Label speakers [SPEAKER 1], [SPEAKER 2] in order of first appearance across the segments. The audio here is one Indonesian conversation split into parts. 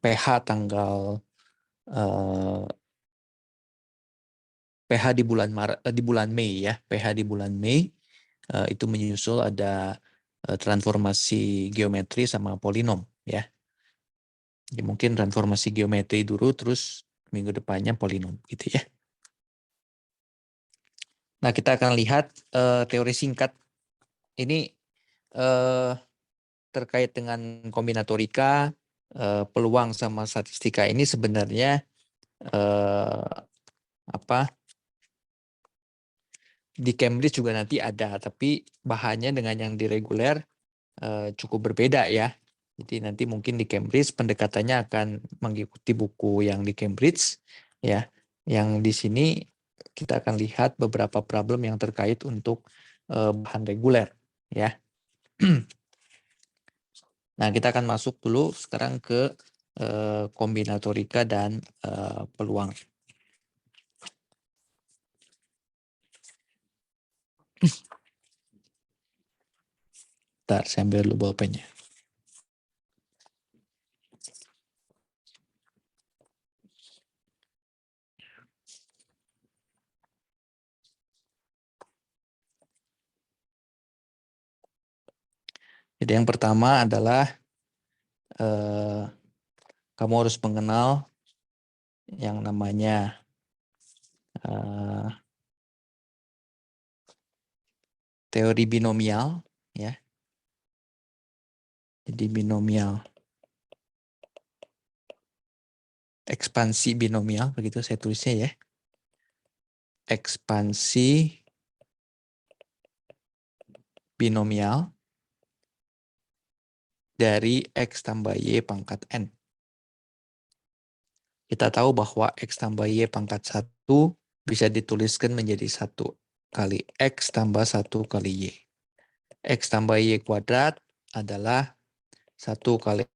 [SPEAKER 1] pH tanggal pH di bulan Mei ya, pH di bulan Mei itu menyusul ada transformasi geometri sama polinom ya. Jadi mungkin transformasi geometri dulu, terus minggu depannya polinom gitu ya. Nah, kita akan lihat teori singkat ini terkait dengan kombinatorika, peluang sama statistika ini sebenarnya di Cambridge juga nanti ada, tapi bahannya dengan yang di reguler cukup berbeda ya. Jadi nanti mungkin di Cambridge pendekatannya akan mengikuti buku yang di Cambridge ya. Yang di sini kita akan lihat beberapa problem yang terkait untuk bahan reguler ya. Nah, kita akan masuk dulu sekarang ke kombinatorika dan peluang. Bentar, saya ambil dulu bolpennya. Jadi yang pertama adalah kamu harus mengenal yang namanya teori binomial ya. Jadi binomial, ekspansi binomial, begitu saya tulisnya ya. Ekspansi binomial dari X tambah Y pangkat N. Kita tahu bahwa X tambah Y pangkat 1 bisa dituliskan menjadi 1 kali X tambah 1 kali Y. X tambah Y kuadrat adalah 1 kali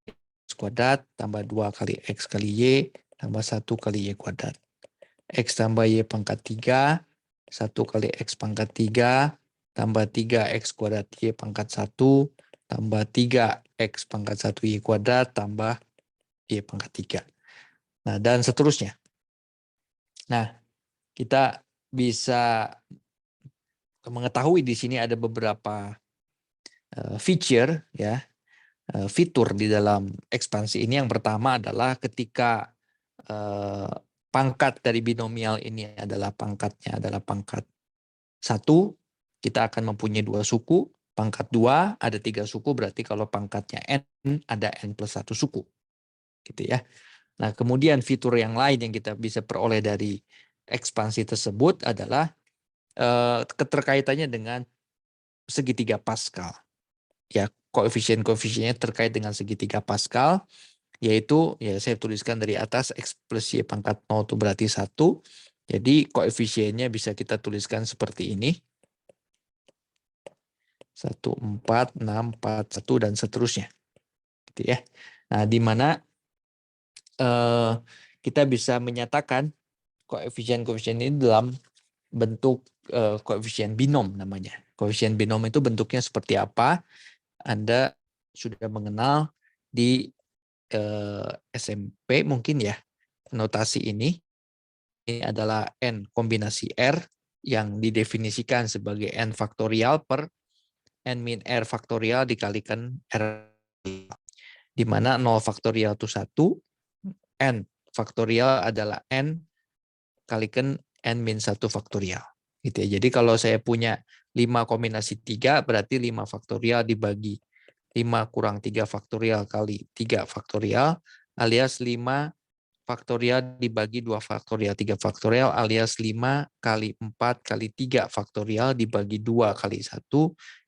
[SPEAKER 1] X kuadrat tambah 2 kali X kali Y tambah 1 kali Y kuadrat. X tambah Y pangkat 3, 1 kali X pangkat 3, tambah 3X kuadrat Y pangkat 1, tambah 3X pangkat 1 Y kuadrat, tambah Y pangkat 3. Nah, dan seterusnya. Nah, kita bisa mengetahui di sini ada beberapa feature, ya, fitur di dalam ekspansi ini. Yang pertama adalah ketika pangkat dari binomial ini adalah pangkatnya adalah pangkat 1, kita akan mempunyai 2 suku. Pangkat 2 ada 3 suku, berarti kalau pangkatnya N ada N plus 1 suku. Gitu ya. Nah, kemudian fitur yang lain yang kita bisa peroleh dari ekspansi tersebut adalah keterkaitannya dengan segitiga Pascal. Ya, koefisien-koefisiennya terkait dengan segitiga Pascal, yaitu ya saya tuliskan dari atas X plus Y pangkat 0 itu berarti 1. Jadi koefisiennya bisa kita tuliskan seperti ini. 1, 4, 6, 4, 1, dan seterusnya. Gitu ya. Nah, di mana kita bisa menyatakan koefisien-koefisien ini dalam bentuk koefisien binom namanya. Koefisien binom itu bentuknya seperti apa? Anda sudah mengenal di SMP mungkin ya, notasi ini. Ini adalah N kombinasi R yang didefinisikan sebagai N faktorial per N min R faktorial dikalikan R, di mana 0 faktorial itu 1, N faktorial adalah N kalikan N min 1 faktorial. Gitu ya. Jadi kalau saya punya 5 kombinasi 3, berarti 5 faktorial dibagi 5 kurang 3 faktorial kali 3 faktorial, alias 5 faktorial dibagi 2 faktorial 3 faktorial, alias 5 kali 4 kali 3 faktorial dibagi 2 kali 1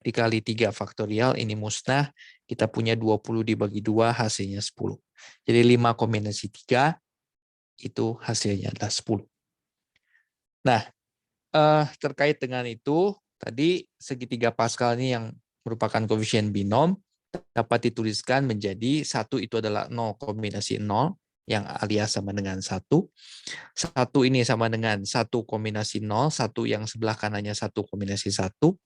[SPEAKER 1] dikali 3 faktorial, ini musnah, kita punya 20 dibagi 2 hasilnya 10. Jadi 5 kombinasi 3 itu hasilnya adalah 10. Nah, terkait dengan itu, tadi segitiga Pascal ini yang merupakan koefisien binom dapat dituliskan menjadi 1 itu adalah 0 kombinasi 0, yang alias sama dengan 1. 1 ini sama dengan 1 kombinasi 0, 1 yang sebelah kanannya 1 kombinasi 1.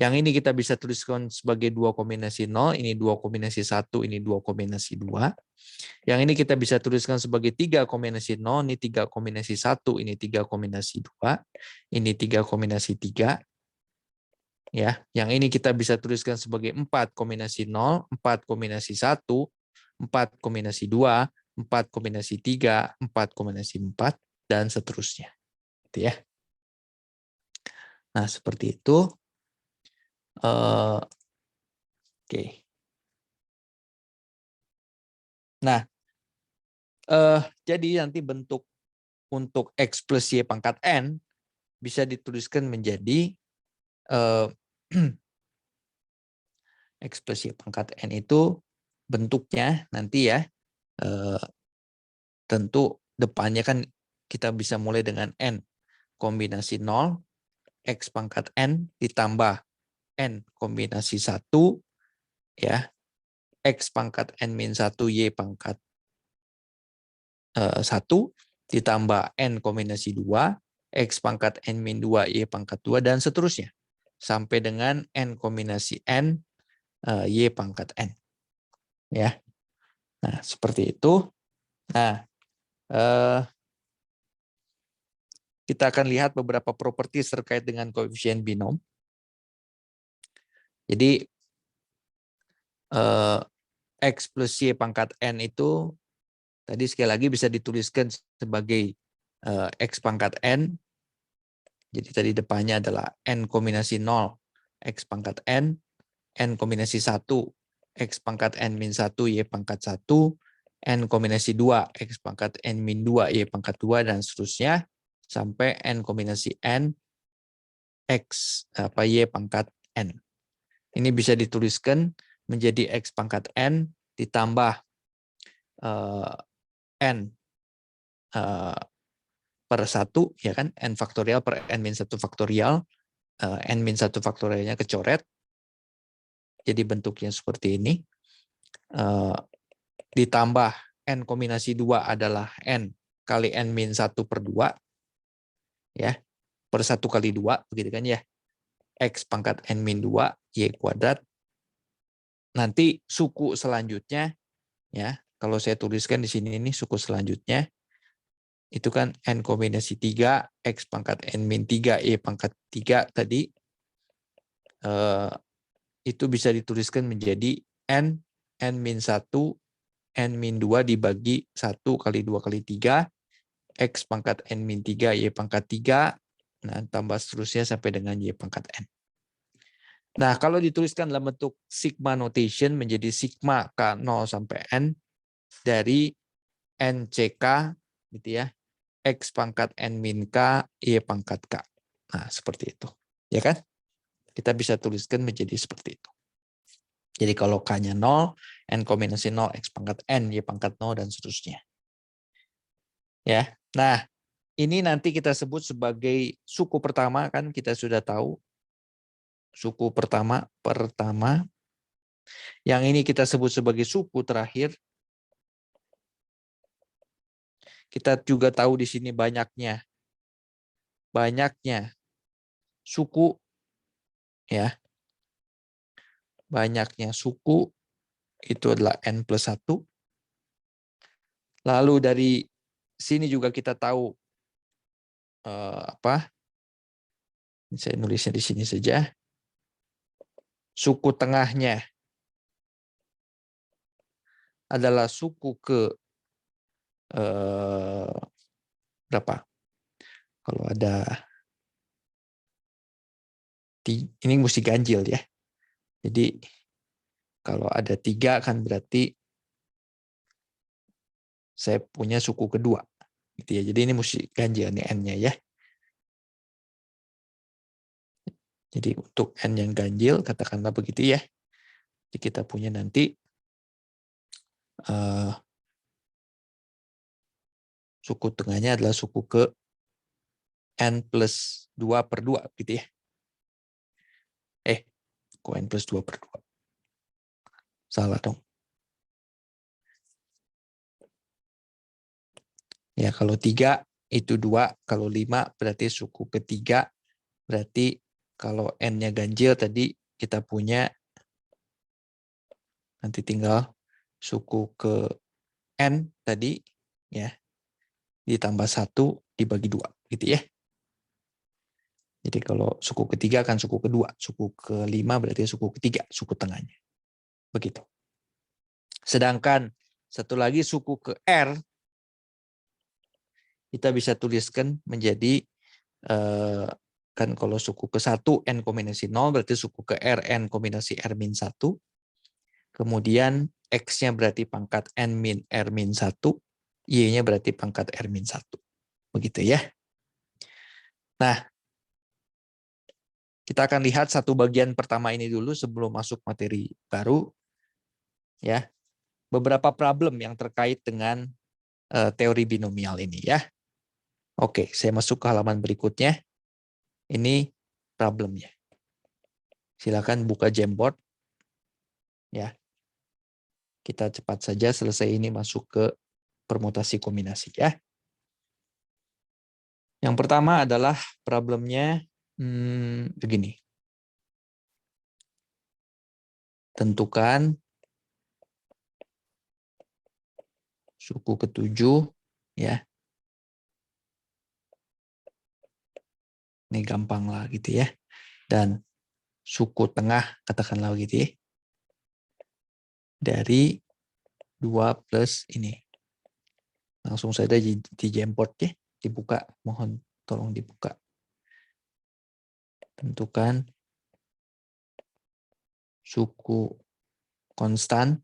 [SPEAKER 1] Yang ini kita bisa tuliskan sebagai 2 kombinasi 0, ini 2 kombinasi 1, ini 2 kombinasi 2. Yang ini kita bisa tuliskan sebagai 3 kombinasi 0, ini 3 kombinasi 1, ini 3 kombinasi 2, ini 3 kombinasi 3. Ya, yang ini kita bisa tuliskan sebagai 4 kombinasi 0, 4 kombinasi 1, 4 kombinasi 2, 4 kombinasi 3, 4 kombinasi 4, dan seterusnya. Gitu ya. Nah, seperti itu. Oke. Nah, jadi nanti bentuk untuk X plus Y pangkat N bisa dituliskan menjadi X plus Y pangkat N itu bentuknya nanti ya, tentu depannya kan kita bisa mulai dengan N kombinasi 0, X pangkat N ditambah N kombinasi 1, ya, X pangkat N min 1, Y pangkat 1, ditambah N kombinasi 2, X pangkat N min 2, Y pangkat 2, dan seterusnya. Sampai dengan N kombinasi N, Y pangkat N. Ya. Nah, seperti itu. Nah, kita akan lihat beberapa properti terkait dengan koefisien binom. Jadi, X plus Y pangkat N itu tadi sekali lagi bisa dituliskan sebagai X pangkat N. Jadi tadi depannya adalah N kombinasi 0, X pangkat N, N kombinasi 1, X pangkat N min 1, Y pangkat 1, N kombinasi 2, X pangkat N min 2, Y pangkat 2, dan seterusnya, sampai N kombinasi N, X Y pangkat N. Ini bisa dituliskan menjadi X pangkat N ditambah N per 1, ya kan, N faktorial per N min 1 faktorial, N min 1 faktorialnya kecoret, jadi bentuknya seperti ini, ditambah N kombinasi 2 adalah N kali N min 1 per 2, ya, per 1 kali 2, begitu kan ya, X pangkat N min 2, Y kuadrat. Nanti suku selanjutnya, ya, kalau saya tuliskan di sini ini suku selanjutnya, itu kan N kombinasi 3, X pangkat N min 3, Y pangkat 3 tadi, itu bisa dituliskan menjadi N min 1, N min 2 dibagi 1 kali 2 kali 3, X pangkat N min 3, Y pangkat 3, nah tambah seterusnya sampai dengan Y pangkat N. Nah, kalau dituliskan dalam bentuk sigma notation menjadi sigma K0 sampai N dari NCK, gitu ya, X pangkat N min K, Y pangkat K. Nah, seperti itu. Ya kan? Kita bisa tuliskan menjadi seperti itu. Jadi kalau K-nya 0, N kombinasi 0, X pangkat N, Y pangkat 0, dan seterusnya. Ya. Nah, ini nanti kita sebut sebagai suku pertama, kan kita sudah tahu. Suku pertama. Yang ini kita sebut sebagai suku terakhir. Kita juga tahu di sini banyaknya suku, ya. Banyaknya suku itu adalah N plus 1. Lalu dari sini juga kita tahu saya nulisnya di sini saja. Suku tengahnya adalah suku ke berapa? Kalau ada ini mesti ganjil ya. Jadi kalau ada 3 kan berarti saya punya suku kedua. Gitu ya. Jadi ini mesti ganjil nih N-nya ya. Jadi untuk N yang ganjil katakanlah begitu ya. Jadi kita punya nanti suku tengahnya adalah suku ke N plus 2 per 2 gitu ya. Kok N plus 2 per 2? Salah dong. Ya, kalau 3 itu 2, kalau 5 berarti suku ketiga, berarti kalau N-nya ganjil tadi kita punya nanti tinggal suku ke N tadi ya ditambah 1 dibagi 2 gitu ya. Jadi kalau suku ketiga kan suku kedua, suku kelima berarti suku ketiga, suku tengahnya. Begitu. Sedangkan satu lagi suku ke R kita bisa tuliskan menjadi kan kalau suku ke 1 N kombinasi 0 berarti suku ke R N kombinasi R min 1. Kemudian X-nya berarti pangkat N min R min 1, Y-nya berarti pangkat R min 1. Begitu ya. Nah, kita akan lihat satu bagian pertama ini dulu sebelum masuk materi baru. Ya, beberapa problem yang terkait dengan teori binomial ini ya. Oke, saya masuk ke halaman berikutnya. Ini problemnya. Silakan buka Jamboard. Ya, kita cepat saja selesai ini masuk ke permutasi kombinasi ya. Yang pertama adalah problemnya begini. Tentukan suku ketujuh ya. Ini gampang lah gitu ya. Dan suku tengah katakanlah gitu ya. Dari 2 plus ini. Langsung saja di Jamboard ya, dibuka, mohon tolong dibuka. Tentukan suku konstan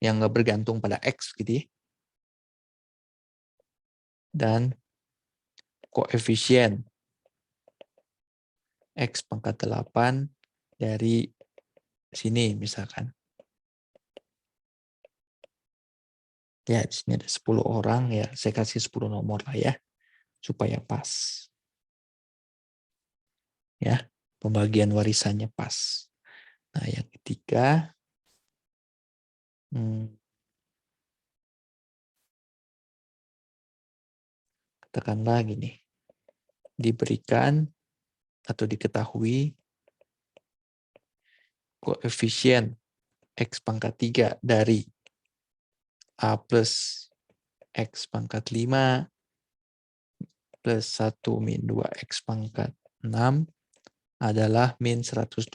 [SPEAKER 1] yang nggak bergantung pada X gitu ya. Dan koefisien X pangkat 8 dari sini misalkan. Ya, di sini ada 10 orang ya, saya kasih 10 nomor lah ya, supaya pas. Ya, pembagian warisannya pas. Nah, yang ketiga, katakanlah gini, diberikan atau diketahui koefisien X pangkat 3 dari A plus X pangkat 5 plus 1 min 2 X pangkat 6 adalah min 120,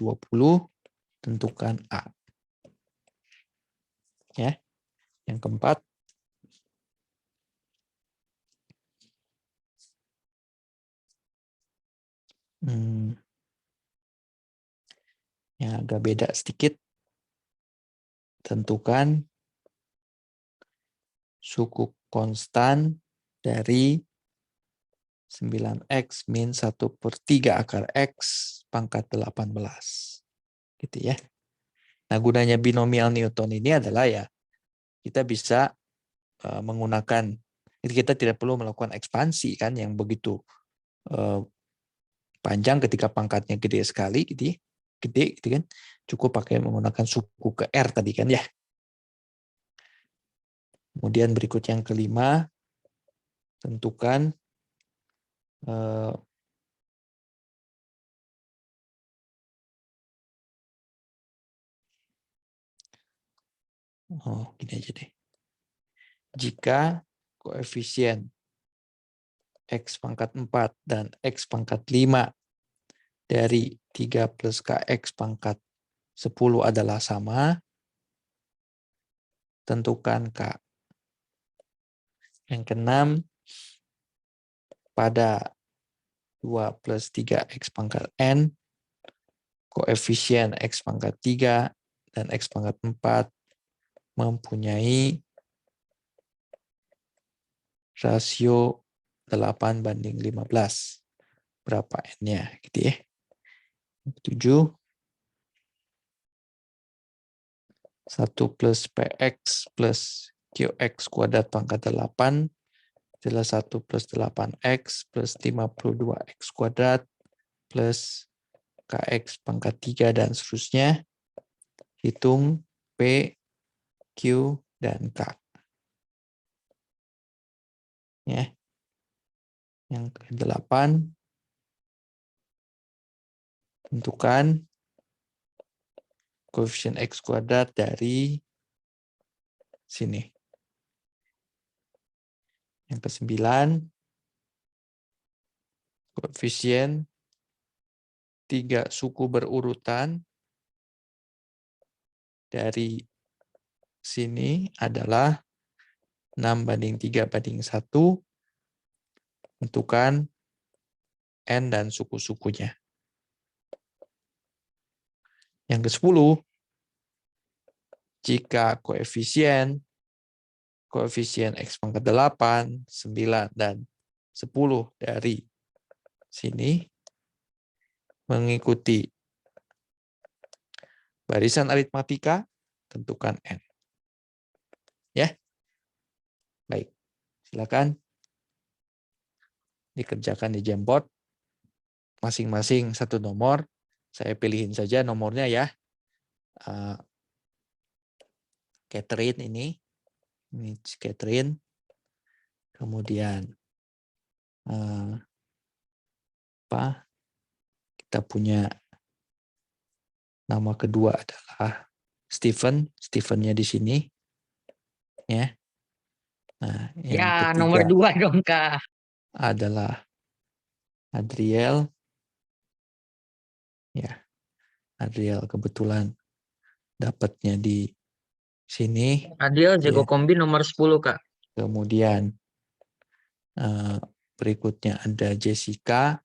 [SPEAKER 1] tentukan A. Ya. Yang keempat, yang agak beda sedikit, tentukan suku konstan dari 9X min 1/3 akar X pangkat 18. Gitu ya. Nah, gunanya binomial Newton ini adalah ya, kita bisa menggunakan, kita tidak perlu melakukan ekspansi kan yang begitu panjang ketika pangkatnya gede sekali gitu ya. Gede gitu kan. Cukup pakai menggunakan suku ke R tadi kan ya. Kemudian berikut yang kelima, tentukan gini aja deh. Jika koefisien X pangkat 4 dan X pangkat 5 dari 3 plus KX pangkat 10 adalah sama, tentukan K. Yang keenam, pada 2 plus 3X pangkat N, koefisien X pangkat 3 dan X pangkat 4 mempunyai rasio 8:15. Berapa N-nya gitu ya. 7. 1 plus PX plus QX kuadrat pangkat 8 adalah 1 plus 8X plus 52X kuadrat plus KX pangkat 3 dan seterusnya. Hitung P, Q, dan K. Ya. Yang ke-8, tentukan koefisien X kuadrat dari sini. Yang ke-9, koefisien 3 suku berurutan dari sini adalah 6:3:1. Tentukan N dan suku-sukunya. Yang ke-10, jika koefisien X pangkat 8, 9, dan 10 dari sini mengikuti barisan aritmatika, tentukan N. Ya, baik. Silakan dikerjakan di Jamboard. Masing-masing satu nomor. Saya pilihin saja nomornya ya. Catherine ini Catherine. Kemudian apa? Kita punya nama kedua adalah Stephen. Stephennya di sini. Ya. Nah, yang
[SPEAKER 2] Ya, nomor
[SPEAKER 1] ketiga
[SPEAKER 2] 2 dong, Kak.
[SPEAKER 1] adalah Adriel. Ya, Adriel kebetulan dapatnya di sini.
[SPEAKER 2] Adil jago
[SPEAKER 1] Ya.
[SPEAKER 2] kombi nomor 10, Kak.
[SPEAKER 1] Kemudian berikutnya ada Jessica.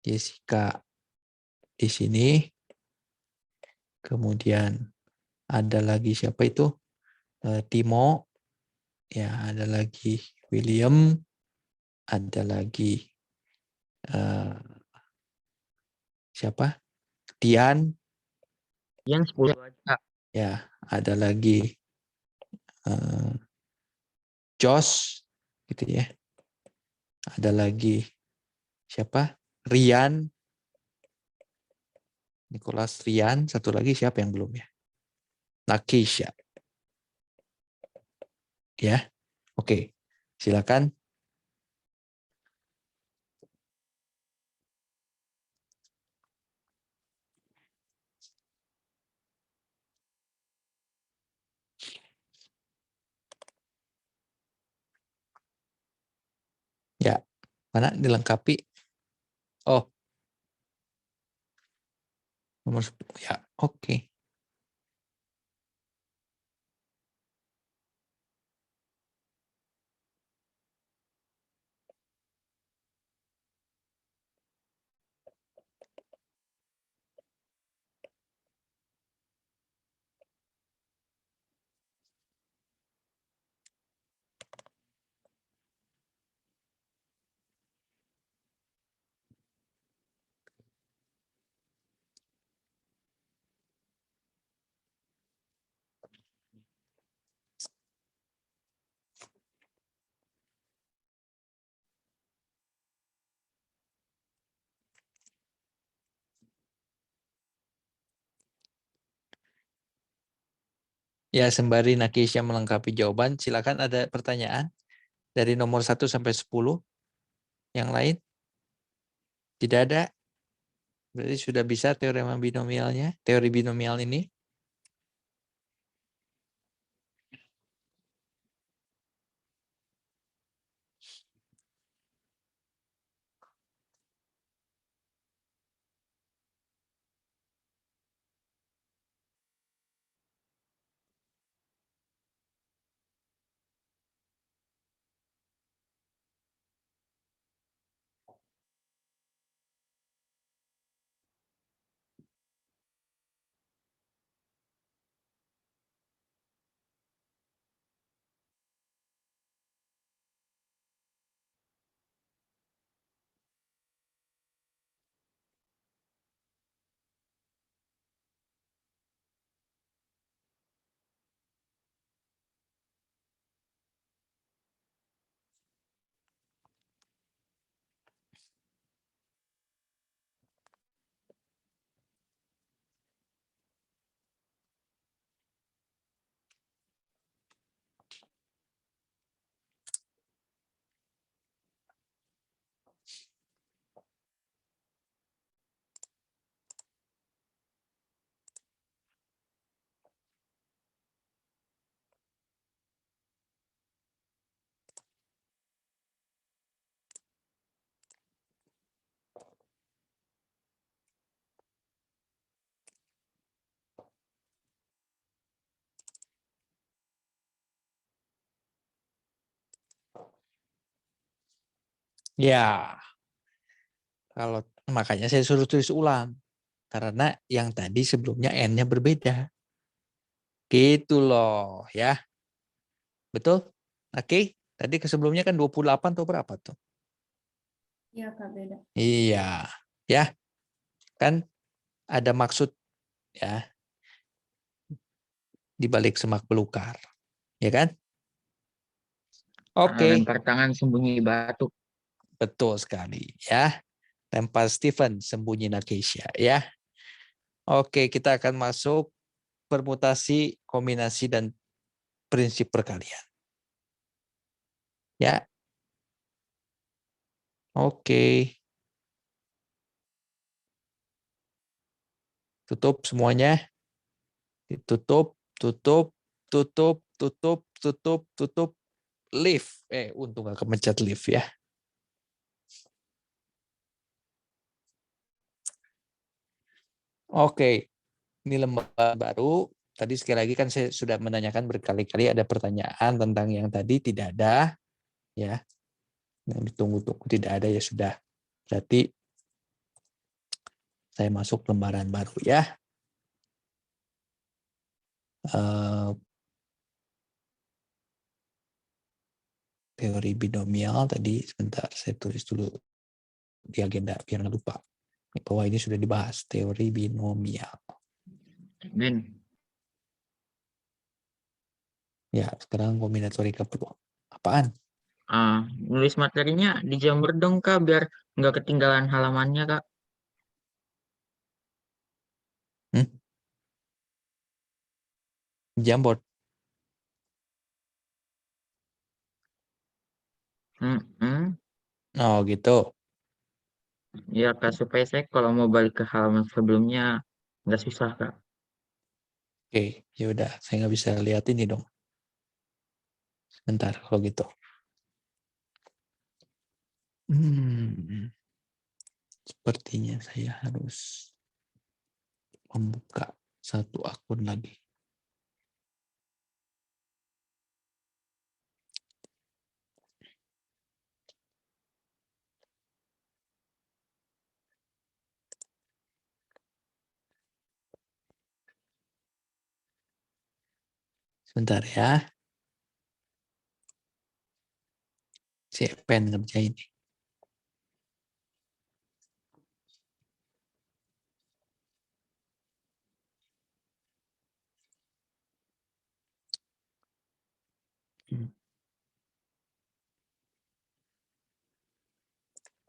[SPEAKER 1] Jessica di sini. Kemudian ada lagi siapa itu? Timo. Ya, ada lagi William. Ada lagi siapa? Tian.
[SPEAKER 2] Yang 10 aja, Kak.
[SPEAKER 1] Ya, ada lagi Josh, gitu ya. Ada lagi siapa? Rian. Nicholas Rian. Satu lagi siapa yang belum ya? Nakisha. Ya, oke. Silakan. Ya, mana dilengkapi? Oh, nomor 10. Ya, oke. Ya, sembari Nakisha melengkapi jawaban, silakan ada pertanyaan dari nomor 1 sampai 10. Yang lain? Tidak ada? Berarti sudah bisa teorema binomialnya, teori binomial ini. Ya, kalau makanya saya suruh tulis ulang. Karena yang tadi sebelumnya N-nya berbeda. Gitu loh ya. Betul? Oke. Tadi ke sebelumnya kan 28 atau berapa tuh?
[SPEAKER 3] Iya, Kak, beda.
[SPEAKER 1] Iya. Ya, kan ada maksud ya di balik semak belukar. Ya kan? Oke.
[SPEAKER 2] Lempar tangan sembunyi batu.
[SPEAKER 1] Betul sekali ya. Lempar Stephen sembunyi Nakesha ya. Oke, kita akan masuk permutasi, kombinasi dan prinsip perkalian. Ya. Oke. Tutup semuanya. Ditutup, tutup, tutup, tutup, tutup, tutup. Leave. Untung gak kemencet leave ya. Oke. Ini lembar baru. Tadi sekali lagi kan saya sudah menanyakan berkali-kali ada pertanyaan tentang yang tadi tidak ada. Ya. Yang ditunggu-tunggu tidak ada ya sudah. Berarti saya masuk lembaran baru ya. Teori binomial tadi sebentar saya tulis dulu di agenda biar nggak lupa. Bahwa ini sudah dibahas teori binomial.
[SPEAKER 2] Ben,
[SPEAKER 1] Ya, sekarang kombinatorika peluang. Apaan?
[SPEAKER 2] nulis materinya di Jamur dong Kak, biar nggak ketinggalan halamannya Kak.
[SPEAKER 1] Hmm? Jamboard.
[SPEAKER 2] Hmm,
[SPEAKER 1] Oh gitu.
[SPEAKER 2] ya Kak, supaya saya kalau mau balik ke halaman sebelumnya nggak susah Kak.
[SPEAKER 1] Oke, ya udah. Saya nggak bisa lihat ini dong. Sebentar kalau gitu. Sepertinya saya harus membuka satu akun lagi. Sebentar ya. Si pen ngerjain.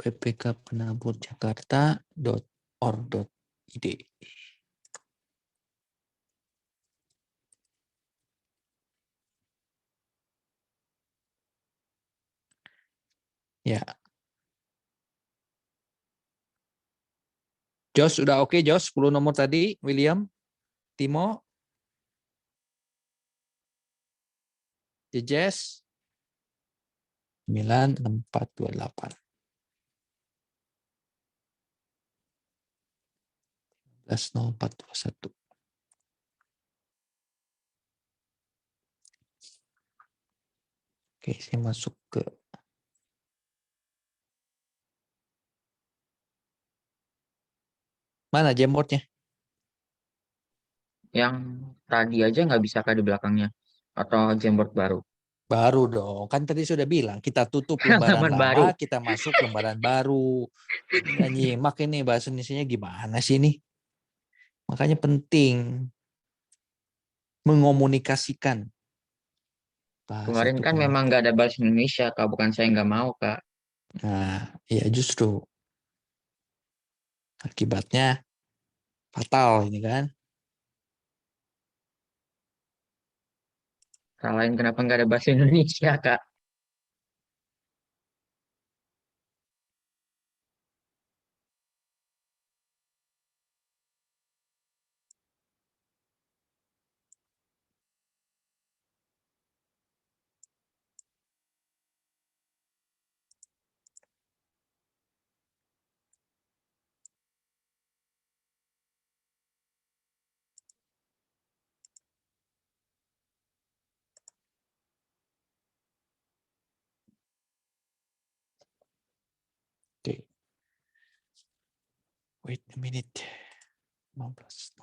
[SPEAKER 1] ppk penabur jakarta.or.id. Ya. Jos udah oke, Jos 10 nomor tadi. William, Timo, Jejes 96428. 110421. Oke, saya masuk ke mana Jamboardnya?
[SPEAKER 2] Yang tadi aja nggak bisa Kak di belakangnya. Atau Jamboard baru.
[SPEAKER 1] Baru dong, kan tadi sudah bilang kita tutup lembaran
[SPEAKER 2] Halaman baru.
[SPEAKER 1] lama, kita masuk lembaran baru. Nggak nyimak ini bahasa Indonesia gimana sih ini? Makanya penting mengomunikasikan bahasa
[SPEAKER 2] Kemarin
[SPEAKER 1] itu
[SPEAKER 2] kan memang
[SPEAKER 1] penting.
[SPEAKER 2] nggak ada bahasa Indonesia Kak, bukan saya nggak mau Kak.
[SPEAKER 1] Nah, ya justru akibatnya fatal ini kan.
[SPEAKER 2] Salahin kenapa nggak ada bahasa Indonesia Kak.
[SPEAKER 1] Wait a minute. 15.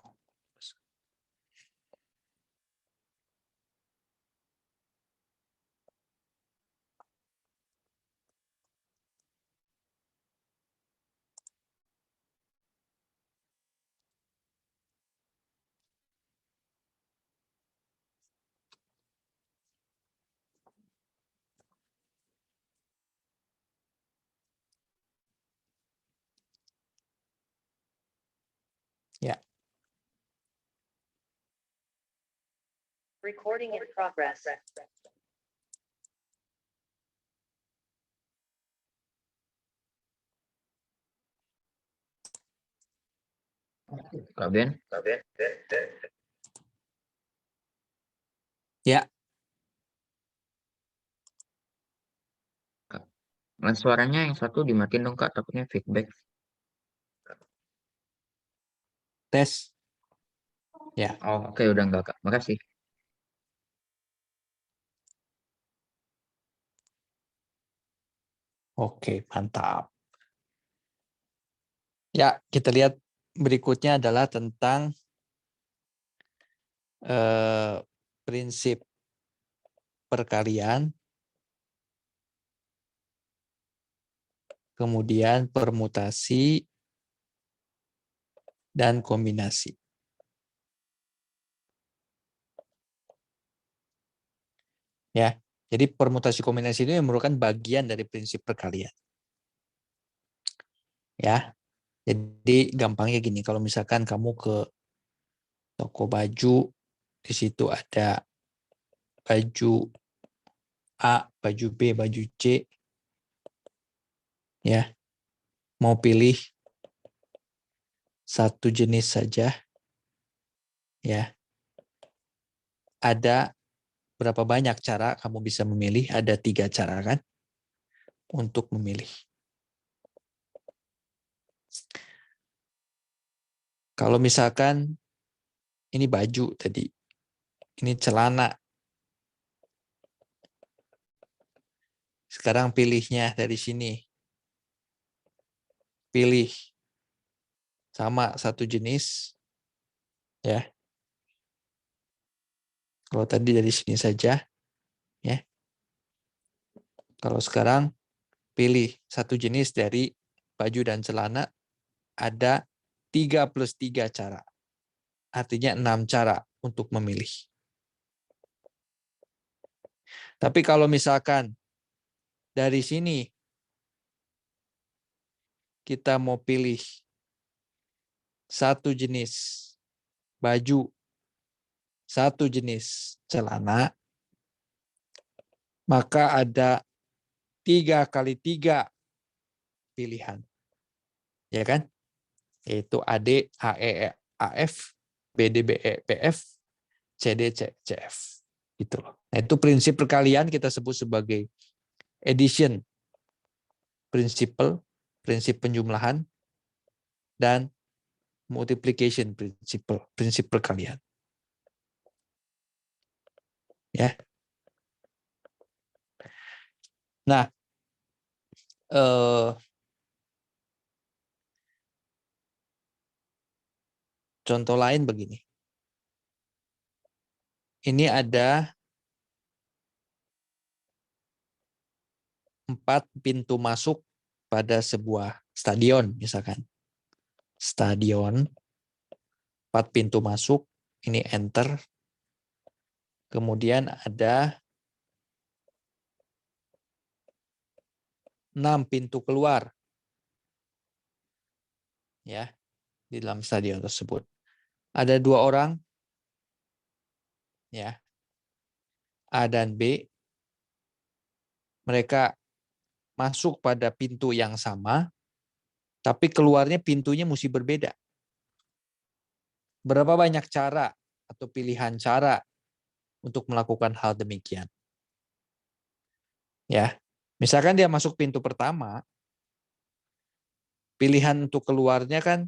[SPEAKER 1] Ya.
[SPEAKER 4] Recording in progress.
[SPEAKER 2] Kak Ben.
[SPEAKER 1] Ya.
[SPEAKER 2] Nah, suaranya yang satu dimatiin dong Kak, takutnya feedback.
[SPEAKER 1] Tes. Ya.
[SPEAKER 2] Oh, oke, udah enggak Kak. Makasih.
[SPEAKER 1] Oke, mantap. Ya, kita lihat berikutnya adalah tentang prinsip perkalian, kemudian permutasi, dan kombinasi. Ya, jadi permutasi kombinasi ini merupakan bagian dari prinsip perkalian. Ya, jadi gampangnya gini, kalau misalkan kamu ke toko baju, di situ ada baju A, baju B, baju C, ya, mau pilih satu jenis saja, ya, ada berapa banyak cara kamu bisa memilih? Ada 3 cara kan untuk memilih. Kalau misalkan ini baju tadi, ini celana. Sekarang pilihnya dari sini. Pilih sama satu jenis, ya. Kalau tadi dari sini saja, ya. Kalau sekarang pilih satu jenis dari baju dan celana, ada 3+3 cara. Artinya 6 cara untuk memilih. Tapi kalau misalkan dari sini kita mau pilih satu jenis baju, satu jenis celana, maka ada 3x3 pilihan. Ya kan? Yaitu AD, AE, AF, BD, BE, PF, CD, CF. Gitu loh. Nah, itu prinsip perkalian kita sebut sebagai addition principle, prinsip penjumlahan, dan multiplication principle, prinsip perkalian. Ya. Nah, contoh lain begini. Ini ada 4 pintu masuk pada sebuah stadion, misalkan. Stadion, 4 pintu masuk, ini enter. Kemudian ada 6 pintu keluar. Ya, di dalam stadion tersebut. Ada 2 orang, ya, A dan B. Mereka masuk pada pintu yang sama, tapi keluarnya pintunya mesti berbeda. Berapa banyak cara atau pilihan cara untuk melakukan hal demikian? Ya, misalkan dia masuk pintu pertama, pilihan untuk keluarnya kan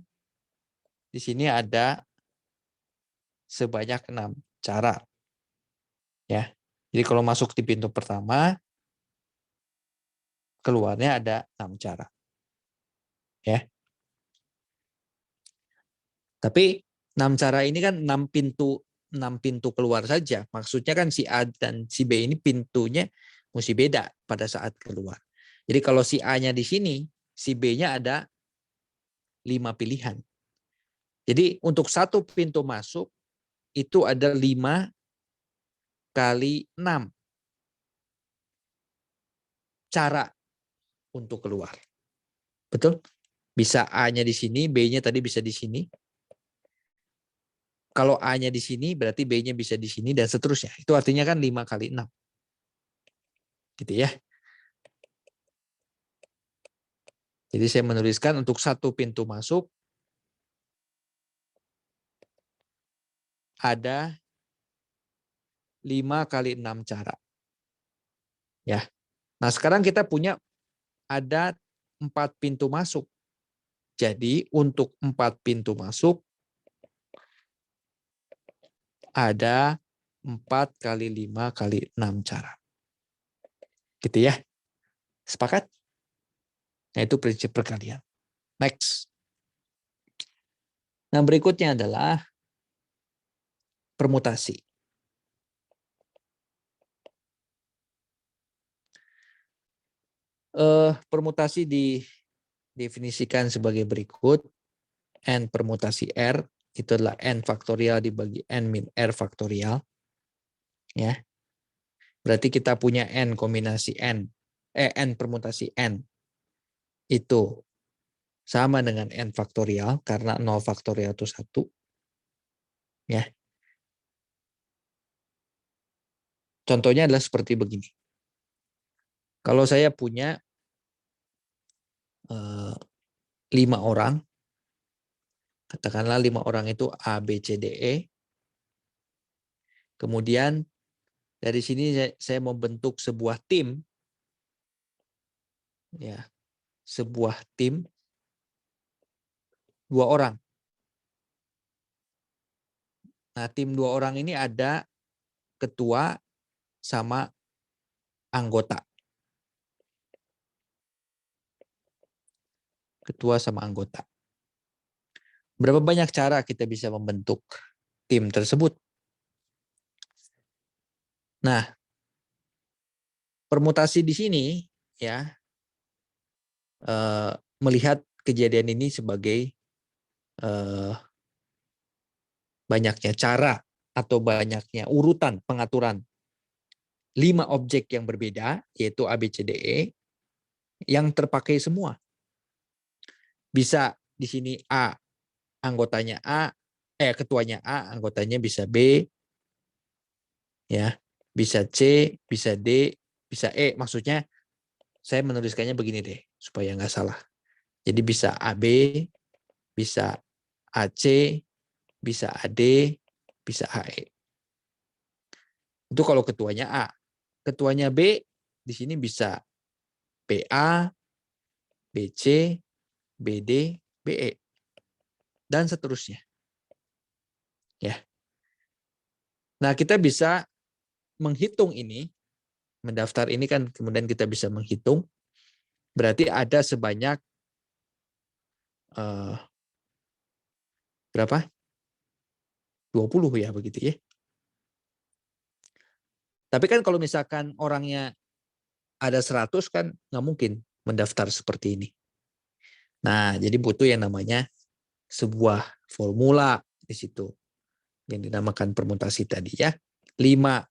[SPEAKER 1] di sini ada sebanyak 6 cara. Ya. Jadi kalau masuk di pintu pertama, keluarnya ada 6 cara. Ya. Tapi 6 cara ini kan 6 pintu keluar saja. Maksudnya kan si A dan si B ini pintunya mesti beda pada saat keluar. Jadi kalau si A-nya di sini, si B-nya ada 5 pilihan. Jadi untuk satu pintu masuk itu ada 5 kali 6 cara untuk keluar. Betul? Bisa A-nya di sini, B-nya tadi bisa di sini. Kalau A-nya di sini, berarti B-nya bisa di sini, dan seterusnya. Itu artinya kan 5 kali 6. Gitu ya. Jadi saya menuliskan untuk satu pintu masuk, ada 5 kali 6 cara. Ya. Nah sekarang kita punya ada 4 pintu masuk. Jadi untuk 4 pintu masuk, ada 4 kali 5 kali 6 cara. Gitu ya. Sepakat? Nah itu prinsip perkalian. Next. Nah berikutnya adalah permutasi. Permutasi didefinisikan sebagai berikut. N permutasi R itu adalah N faktorial dibagi N min R faktorial. Ya. Berarti kita punya N kombinasi N permutasi N itu sama dengan N faktorial karena 0 faktorial itu 1. Ya. Contohnya adalah seperti begini. Kalau saya punya 5 orang, katakanlah 5 orang itu A, B, C, D, E. Kemudian dari sini saya membentuk sebuah tim. Ya, sebuah tim 2 orang. Nah, tim 2 orang ini ada ketua sama anggota. Ketua sama anggota. Berapa banyak cara kita bisa membentuk tim tersebut? Nah, permutasi di sini ya melihat kejadian ini sebagai banyaknya cara atau banyaknya urutan pengaturan 5 objek yang berbeda, yaitu A, B, C, D, E, yang terpakai semua. Bisa di sini A, anggotanya A, ketuanya A, anggotanya bisa B, ya, bisa C, bisa D, bisa E. Maksudnya saya menuliskannya begini deh, supaya nggak salah. Jadi bisa AB, bisa AC, bisa AD, bisa AE. Itu kalau ketuanya A. Ketuanya B, di sini bisa BA, BC, BD, BE, dan seterusnya. Ya. Nah, kita bisa menghitung ini, mendaftar ini kan kemudian kita bisa menghitung. Berarti ada sebanyak berapa? 20 ya begitu ya. Tapi kan kalau misalkan orangnya ada 100 kan nggak mungkin mendaftar seperti ini. Nah, jadi butuh yang namanya sebuah formula di situ yang dinamakan permutasi tadi ya. 5